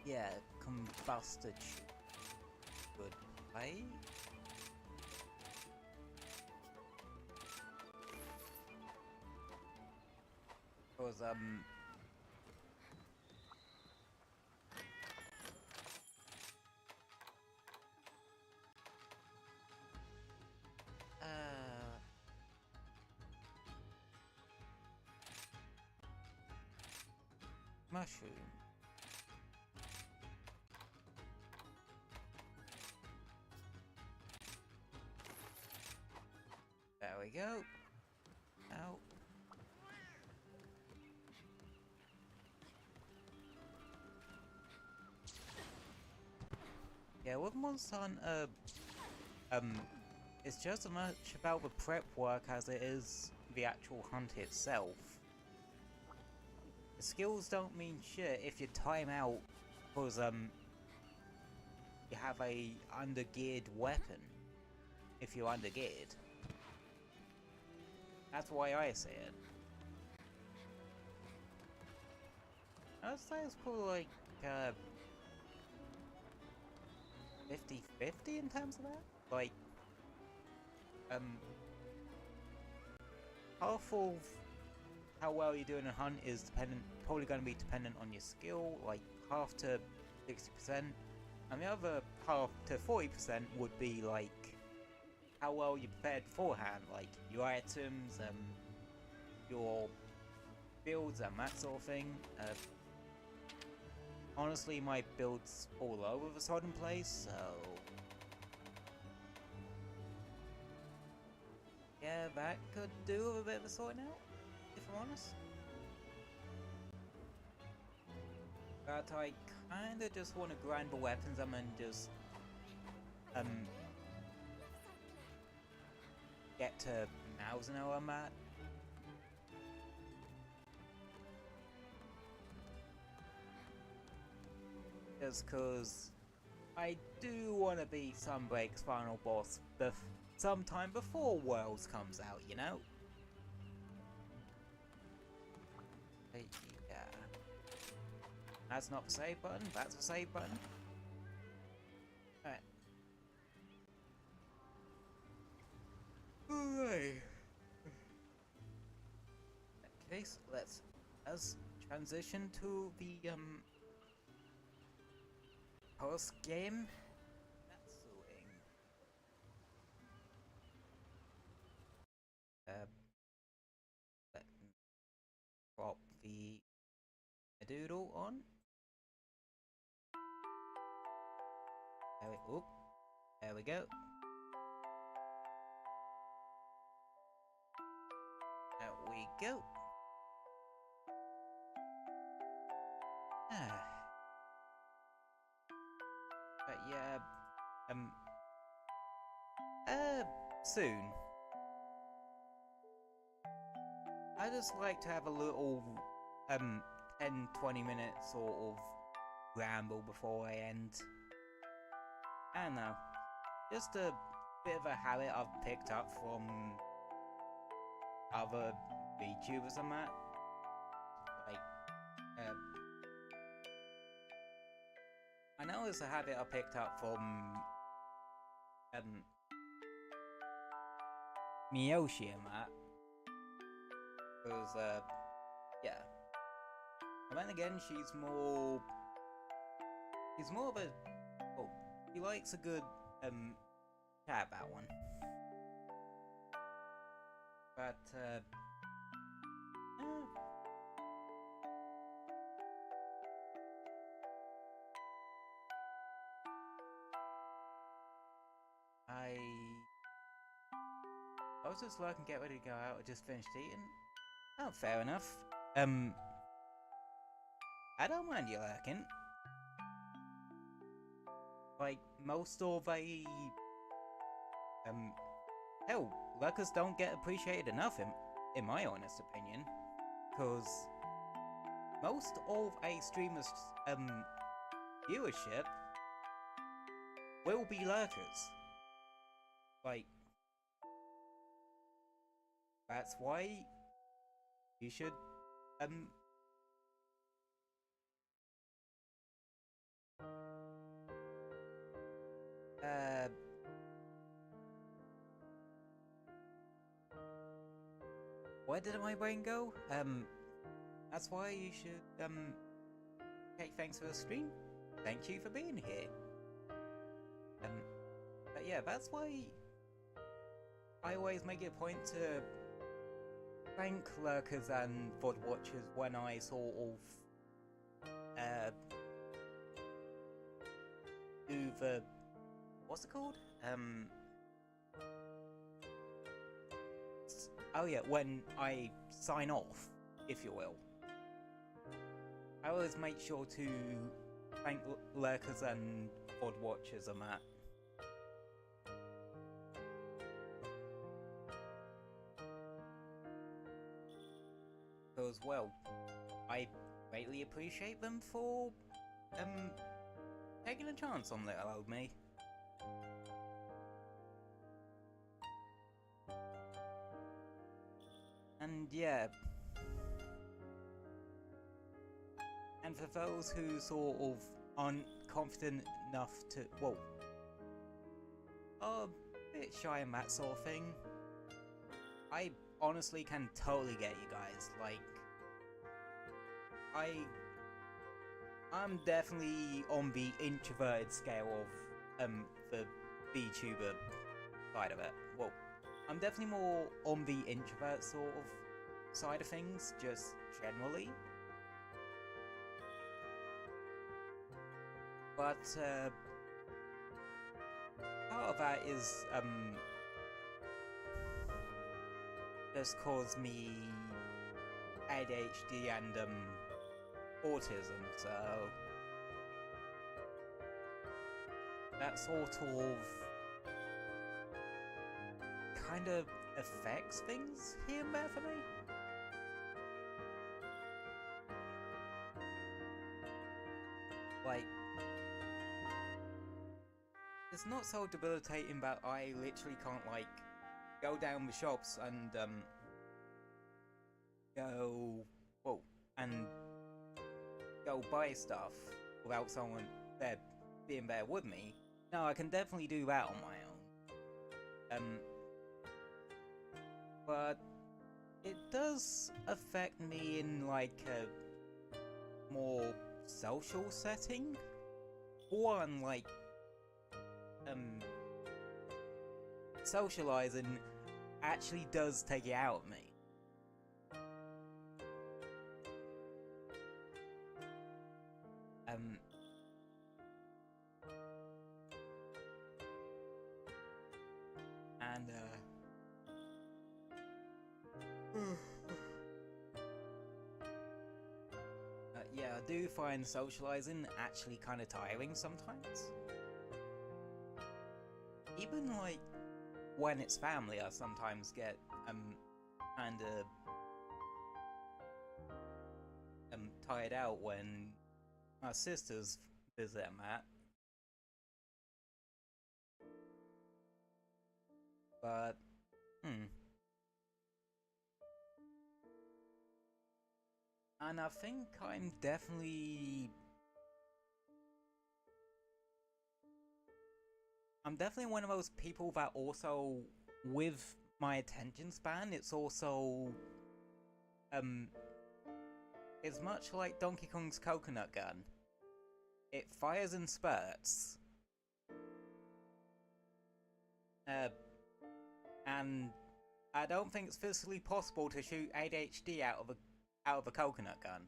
Yeah, combusted good play. Because mushroom. There we go. Now, Monster Hunter, it's just as much about the prep work as it is the actual hunt itself. The skills don't mean shit if you time out because you have a under-geared weapon. If you're under-geared. That's the way I see it. I'd say it's probably like 50-50 in terms of that. Like half of how well you're doing a hunt is probably going to be dependent on your skill, like half to 60%, and the other half to 40% would be like how well you prepared beforehand, like your items, your builds and that sort of thing. Honestly, my build's all over the sodden place, so yeah, that could do with a bit of a sorting out, if I'm honest. But I kinda just want to grind the weapons and just get to now's and where I'm at. Just cause I do want to beat Sunbreak's final boss sometime before Worlds comes out, you know? But yeah. That's not the save button, that's the save button. Alright. Alright. In that case, let's transition to the post game. Let me drop the doodle on. There we go. There we go. But yeah, soon. I just like to have a little 10-20 minutes sort of ramble before I end. I don't know, just a bit of a habit I've picked up from other VTubers and that. Like, I know it's a habit I picked up from Miyoshi and that. Because, yeah. And then again, she's more of a, he likes a good, chat about one. But, I was just lurking, get ready to go out, I just finished eating. Oh, fair enough. I don't mind you lurking. Like, most of hell, lurkers don't get appreciated enough in my honest opinion. Cause most of a streamer's, viewership will be lurkers. Like, that's why you should, where did my brain go? That's why you should, okay, thanks for the stream. Thank you for being here. But yeah, that's why I always make it a point to thank lurkers and VOD watchers when I sort of, do the, what's it called? Oh yeah, when I sign off, if you will. I always make sure to thank lurkers and VOD watchers and that. well, I greatly appreciate them for taking a chance on little old me. And yeah, and for those who sort of aren't confident enough to, well, are a bit shy and that sort of thing, I honestly can totally get you guys. Like, I'm definitely on the introverted scale of the VTuber side of it. Well, I'm definitely more on the introvert sort of side of things, just generally. But part of that is just cause me ADHD and autism, so that sort of kind of affects things here and there for me. Like, it's not so debilitating that I literally can't, like, go down the shops and go buy stuff without someone there being there with me. No, I can definitely do that on my own. But it does affect me in like a more social setting. One, like, socializing actually does take it out of me. And yeah, I do find socializing actually kind of tiring sometimes. Even like when it's family, I sometimes get kind of tired out when my sisters visit Matt. But and I think I'm definitely one of those people that also, with my attention span, it's also it's much like Donkey Kong's coconut gun. It fires in spurts. And I don't think it's physically possible to shoot ADHD out of a coconut gun.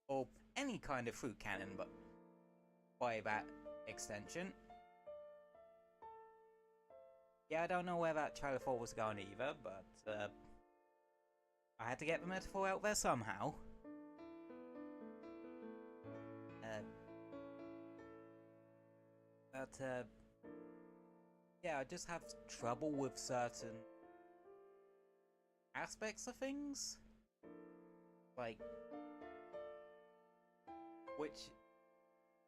Or any kind of fruit cannon, but by that extension. Yeah, I don't know where that trailer thought was going either, but I had to get the metaphor out there somehow. Yeah, I just have trouble with certain aspects of things. Like, which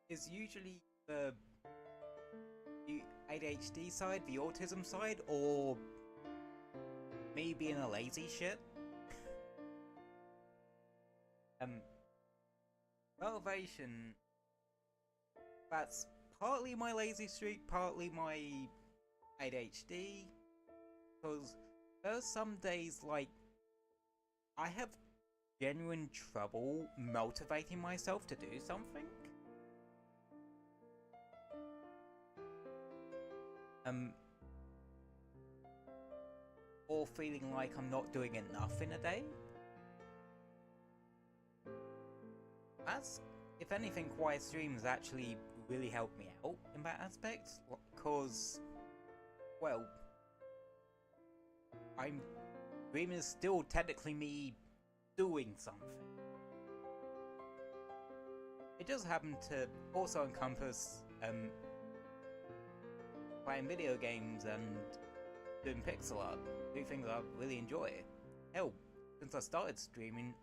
is usually the ADHD side, the autism side, or me being a lazy shit. Motivation, that's partly my lazy streak, partly my ADHD, because there's some days, like, I have genuine trouble motivating myself to do something. Or feeling like I'm not doing enough in a day. That's, if anything, why streams actually really helped me out in that aspect, because, well, streaming is still technically me doing something. It does happen to also encompass playing video games and doing pixel art, two things I really enjoy. Hell, since I started streaming,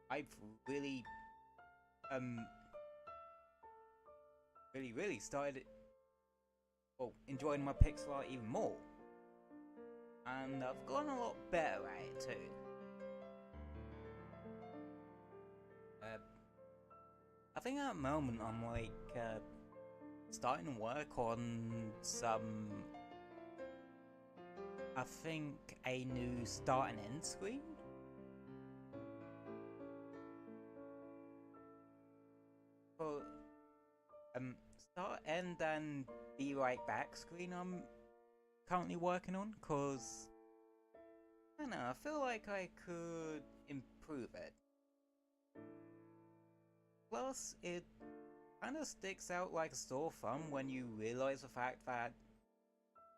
I've really, really started, well, enjoying my pixel art even more. And I've gotten a lot better at it too. I think at the moment I'm like, starting to work on some, I think, a new start and end screen. For start, end, and be right back screen I'm currently working on, cause I don't know, I feel like I could improve it. Plus, it kind of sticks out like a sore thumb when you realize the fact that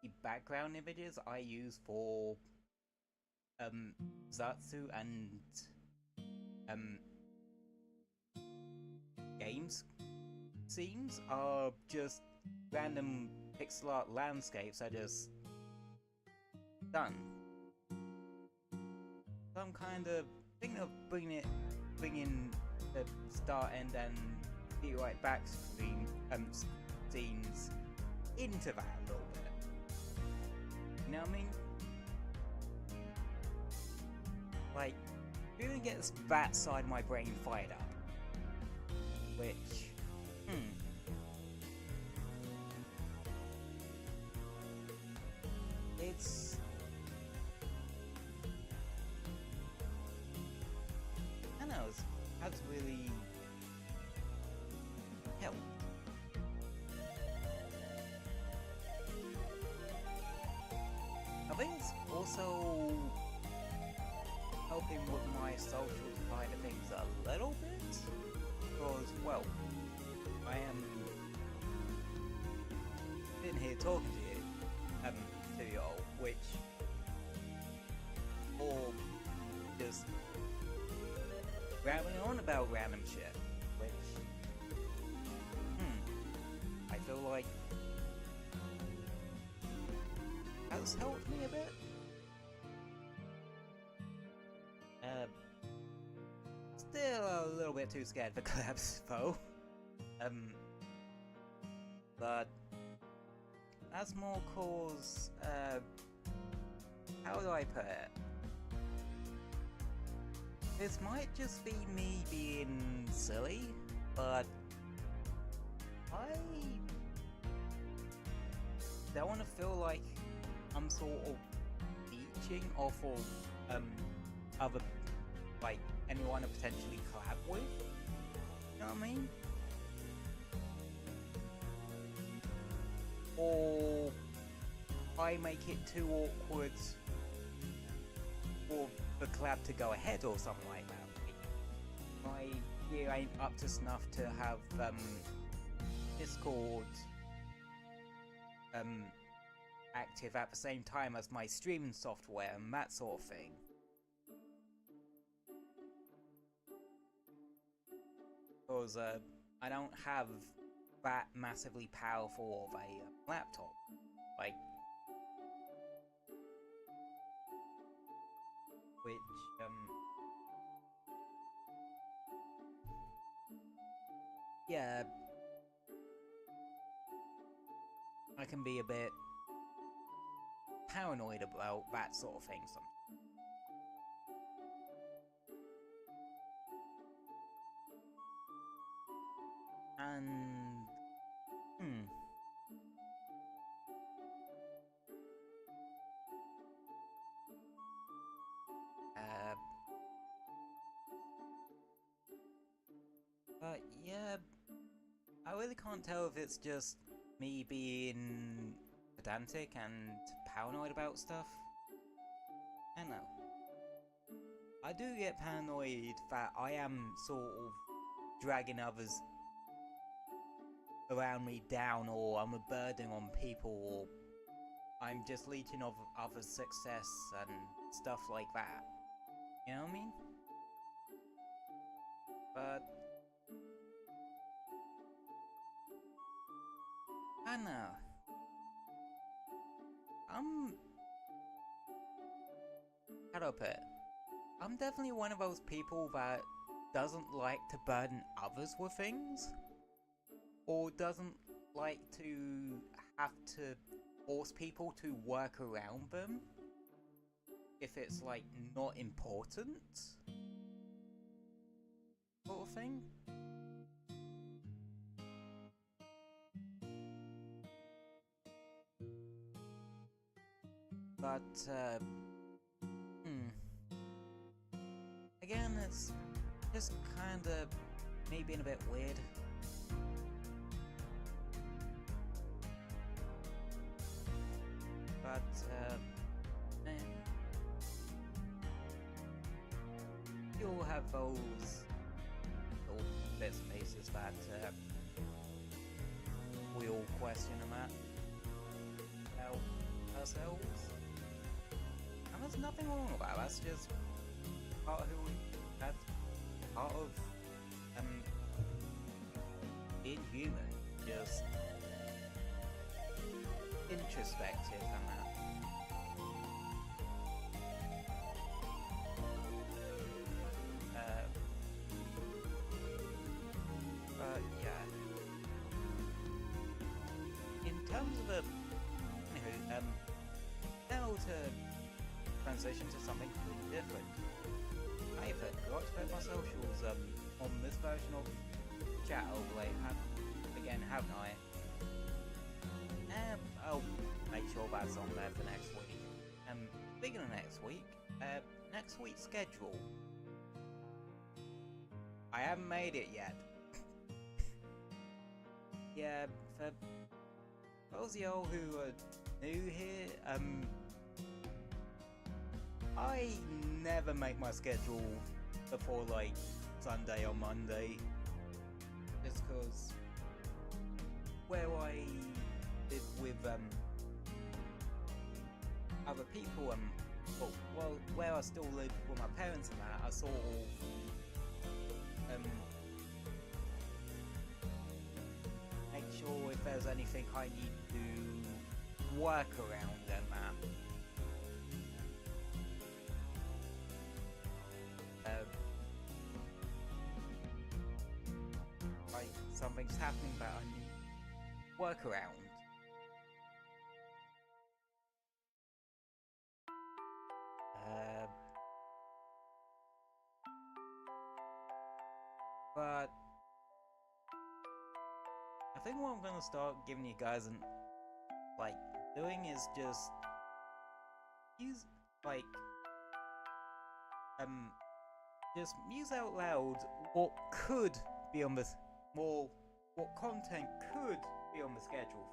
the background images I use for Zatsu and games scenes are just random pixel art landscapes I just done. So I'm kind of thinking of bringing the start, end, and be right back screen scenes into that a little bit. You know what I mean? Like, really gets that side of my brain fired up. Which, it's, I don't know, has really helped. I think it's also helping with my social side of things a little bit, because, well, I am sitting here talking to you all, which, or just rambling on about random shit, which, I feel like has helped me a bit. Still a little bit too scared for collabs though. But that's more cause, how do I put it? This might just be me being silly, but I don't want to feel like I'm sort of teaching off of other, like, anyone to potentially collab with. You know what I mean? Or I make it too awkward for the collab to go ahead or something like that. My gear ain't up to snuff to have Discord active at the same time as my streaming software and that sort of thing. Because I don't have that massively powerful of a laptop. Like, which yeah, I can be a bit paranoid about that sort of thing sometimes. And but yeah, I really can't tell if it's just me being pedantic and paranoid about stuff. I don't know. I do get paranoid that I am sort of dragging others around me down, or I'm a burden on people, or I'm just leeching off others' success and stuff like that. You know what I mean? But I don't know. How do I put it? I'm definitely one of those people that doesn't like to burden others with things, or doesn't like to have to force people to work around them if it's like not important, sort of thing. But again, it's just kinda me being a bit weird. But you'll have those little bits and pieces that we all question about ourselves. And there's nothing wrong with that, that's just part of who we, that's part of being human, just introspective and that. But yeah. In terms of anywho, now to transition to something completely different. I forgot to put my socials on this version of chat overlay, haven't I? I'll make sure that's on there for next week. Speaking of next week's schedule. I haven't made it yet. Yeah, for those of y'all who are new here, I never make my schedule before like Sunday or Monday, just cause where I live with other people, well, where I still live with my parents and that, I sort of make sure if there's anything I need to work around and that. Like something's happening that I need to work around. But I think what I'm gonna start giving you guys and like doing is just use like just muse out loud what could be on this what content could be on the schedule.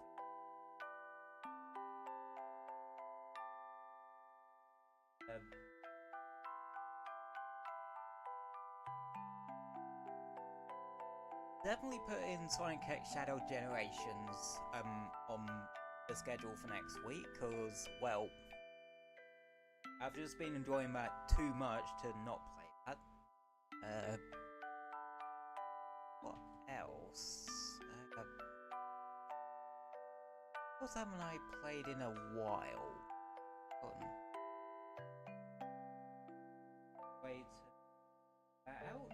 Definitely put in Sonic X Shadow Generations on the schedule for next week, cause well, I've just been enjoying that too much to not play that. What else? What haven't I played in a while? Wait that out.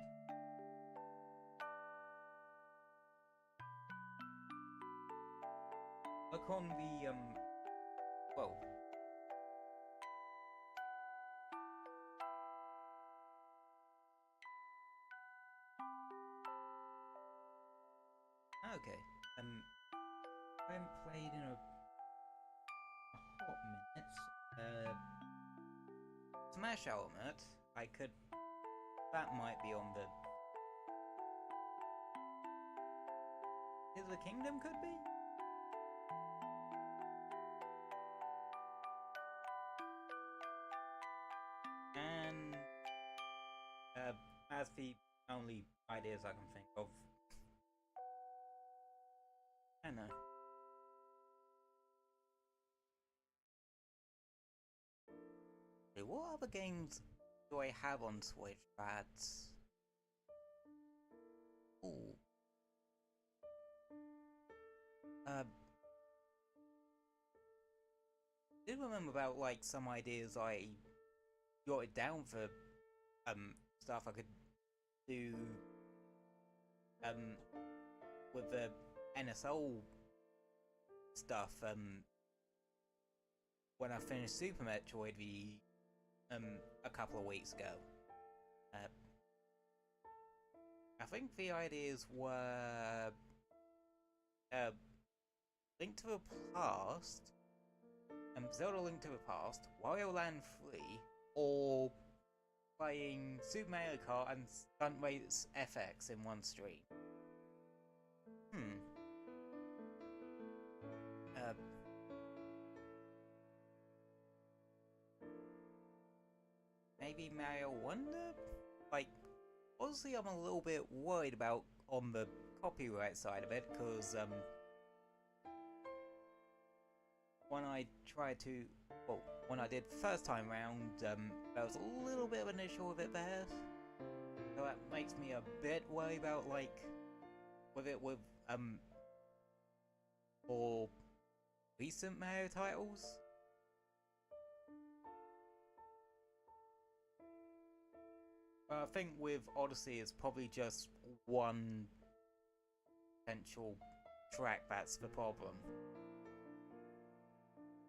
Look on the well. Okay. I haven't played in a hot minute. Smash Element. I could. That might be on the. Tears of the Kingdom could be. And as the only ideas I can think of. I know. Okay, what other games do I have on Switch that... Ooh. I did remember about like some ideas I jotted down for stuff I could do with the NSO stuff when I finished Super Metroid a couple of weeks ago. I think the ideas were Link to the Past, Zelda Link to the Past, Wario Land 3, or playing Super Mario Kart and Stunt Race FX in one stream. Maybe Mario Wonder? Like, honestly, I'm a little bit worried about on the copyright side of it, because when I tried to, well, when I did first time round, there was a little bit of an issue with it there, so that makes me a bit worried about, like, with more recent Mario titles. But I think with Odyssey, it's probably just one potential track that's the problem.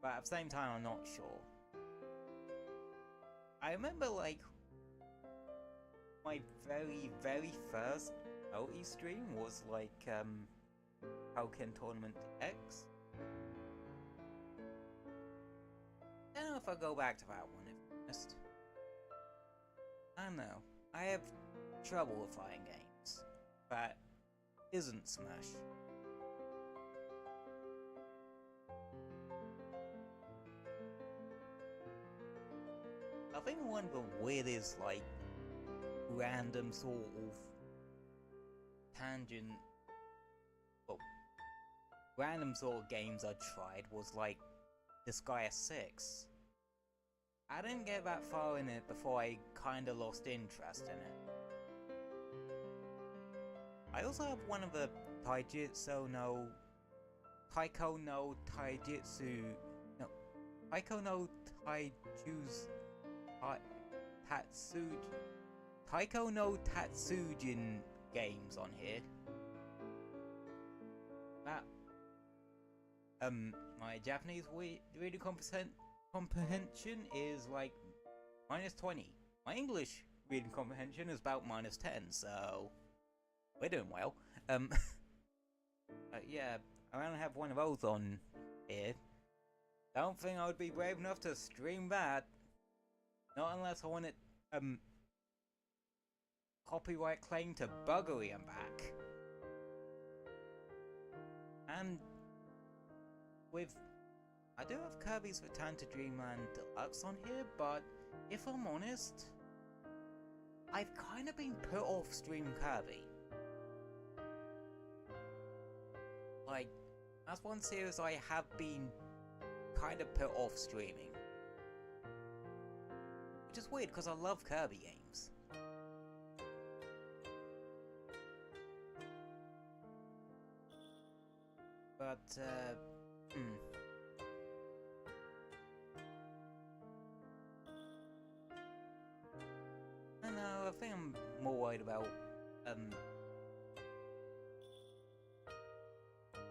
But at the same time, I'm not sure. I remember, like, my very first OE stream was, like, Pokken Tournament X. I don't know if I'll go back to that one, if I'm honest. I don't know. I have trouble with fighting games that isn't Smash. I think one of the weirdest, like, random sort of tangent, well, random sort of games I tried was, like, Disgaea 6. I didn't get that far in it before I kinda lost interest in it. I also have one of the Taiko no Taijutsu, no, Taiko no Tatsujin games on here. That, my Japanese reading comprehension is like -20. My English reading comprehension is about -10, so we're doing well. Yeah, I don't have one of those on here. Don't think I would be brave enough to stream that. Not unless I wanted copyright claim to Buggery and back. And with, I do have Kirby's Return to Dreamland Deluxe on here, but if I'm honest, I've kind of been put off streaming Kirby. Like, that's one series I have been kind of put off streaming. Which is weird, because I love Kirby games. But, I know, I think I'm more worried about,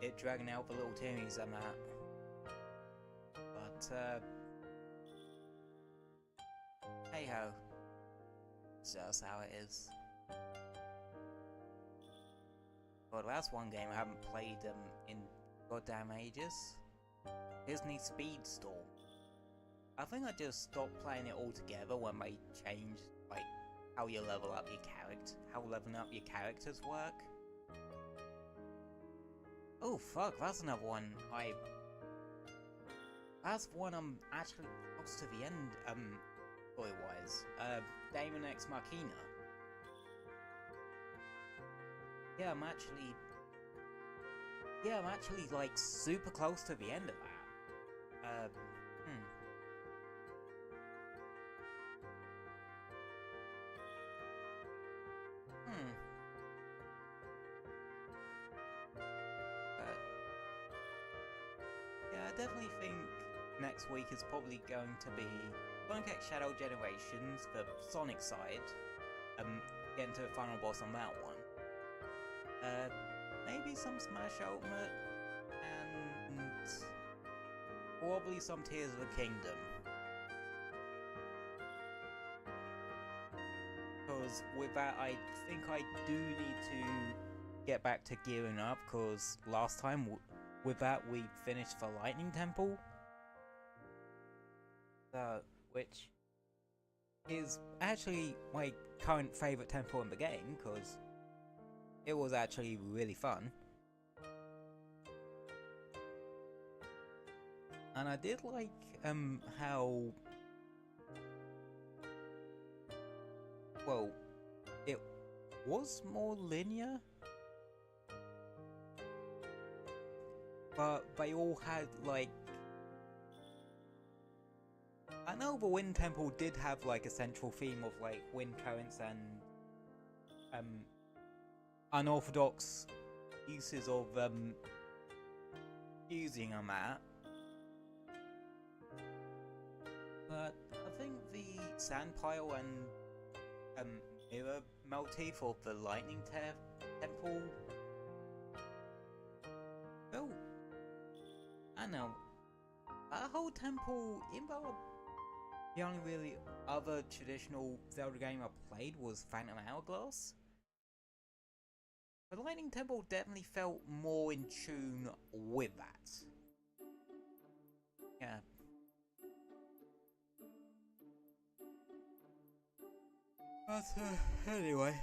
it dragging out the little teamies I'm at. But, hey ho. It's just how it is. God, that's one game I haven't played, in goddamn ages. Disney Speedstorm. I think I just stopped playing it altogether when they changed, like, how you level up your character, how leveling up your characters work. Oh fuck, that's another one that's one I'm actually close to the end, story-wise. Daemon X Machina. Yeah, I'm actually, like, super close to the end of that. Yeah, I definitely think next week is probably going to be Sonic X Shadow Generations, the Sonic side, getting to the final boss on that one. Maybe some Smash Ultimate, and probably some Tears of the Kingdom. Because with that, I think I do need to get back to gearing up, because last time with that we finished the Lightning Temple. Which is actually my current favourite temple in the game, because it was actually really fun. And I did like how, well, it was more linear, but they all had like, I know the Wind Temple did have like a central theme of like wind currents and unorthodox uses of using a map. But I think the sand pile and mirror motif of the Lightning Temple, well, I don't know, that whole temple, even though the only really other traditional Zelda game I played was Phantom Hourglass, the Lightning Temple definitely felt more in tune with that. Yeah. But anyway.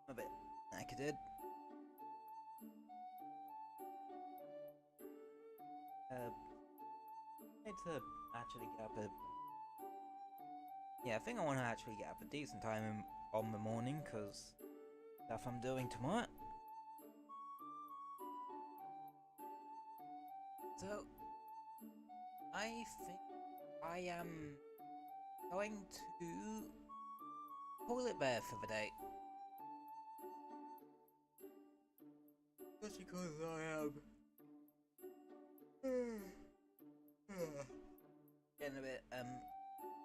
A bit knackered. I need to actually get up I think I want to actually get up a decent time on the morning, because stuff I'm doing tomorrow. So, I think I am going to call it there for the day. Just because I am getting a bit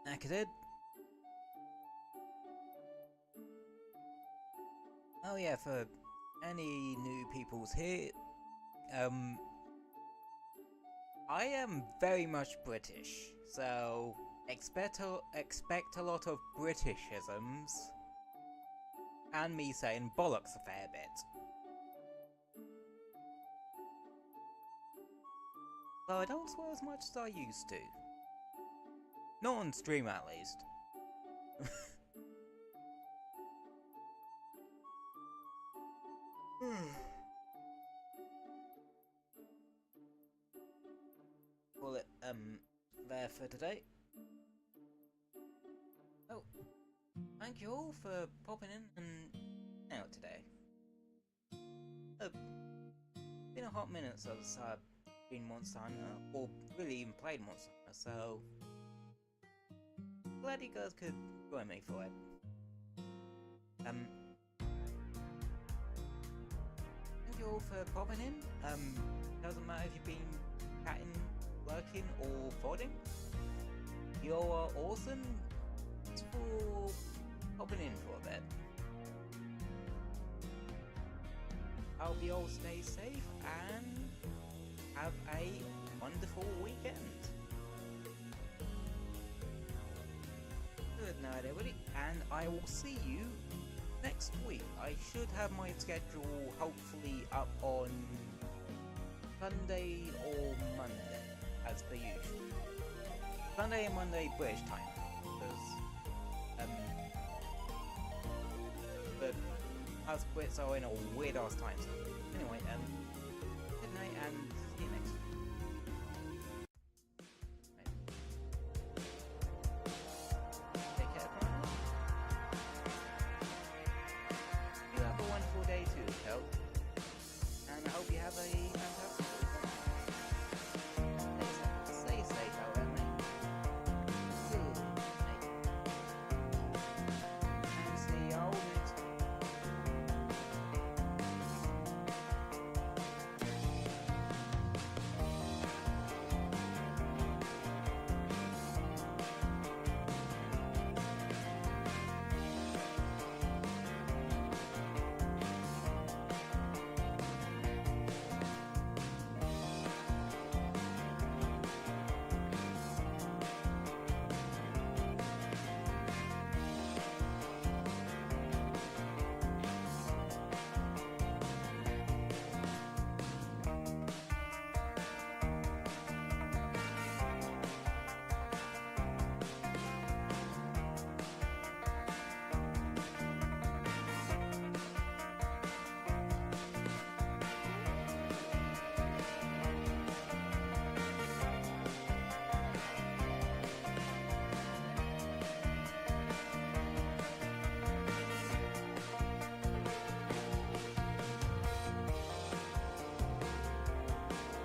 knackered. Oh yeah, for any new peoples here, I am very much British, so expect a lot of Britishisms, and me saying bollocks a fair bit. Though I don't swear as much as I used to. Not on stream, at least. Call it, there for today. Oh, thank you all for popping in and out today. Been a hot minute since I've been Monster Hunter, or really even played Monster Hunter, so glad you guys could join me for it. Thank you all for popping in. Doesn't matter if you've been chatting, lurking, or voting. You all are awesome. Thanks for popping in for a bit. I hope you all stay safe and have a wonderful weekend. Good night, everybody, and I will see you next week. I should have my schedule hopefully up on Sunday or Monday, as per usual. Sunday and Monday British time, because but us Brits are in a weird ass time zone. Anyway,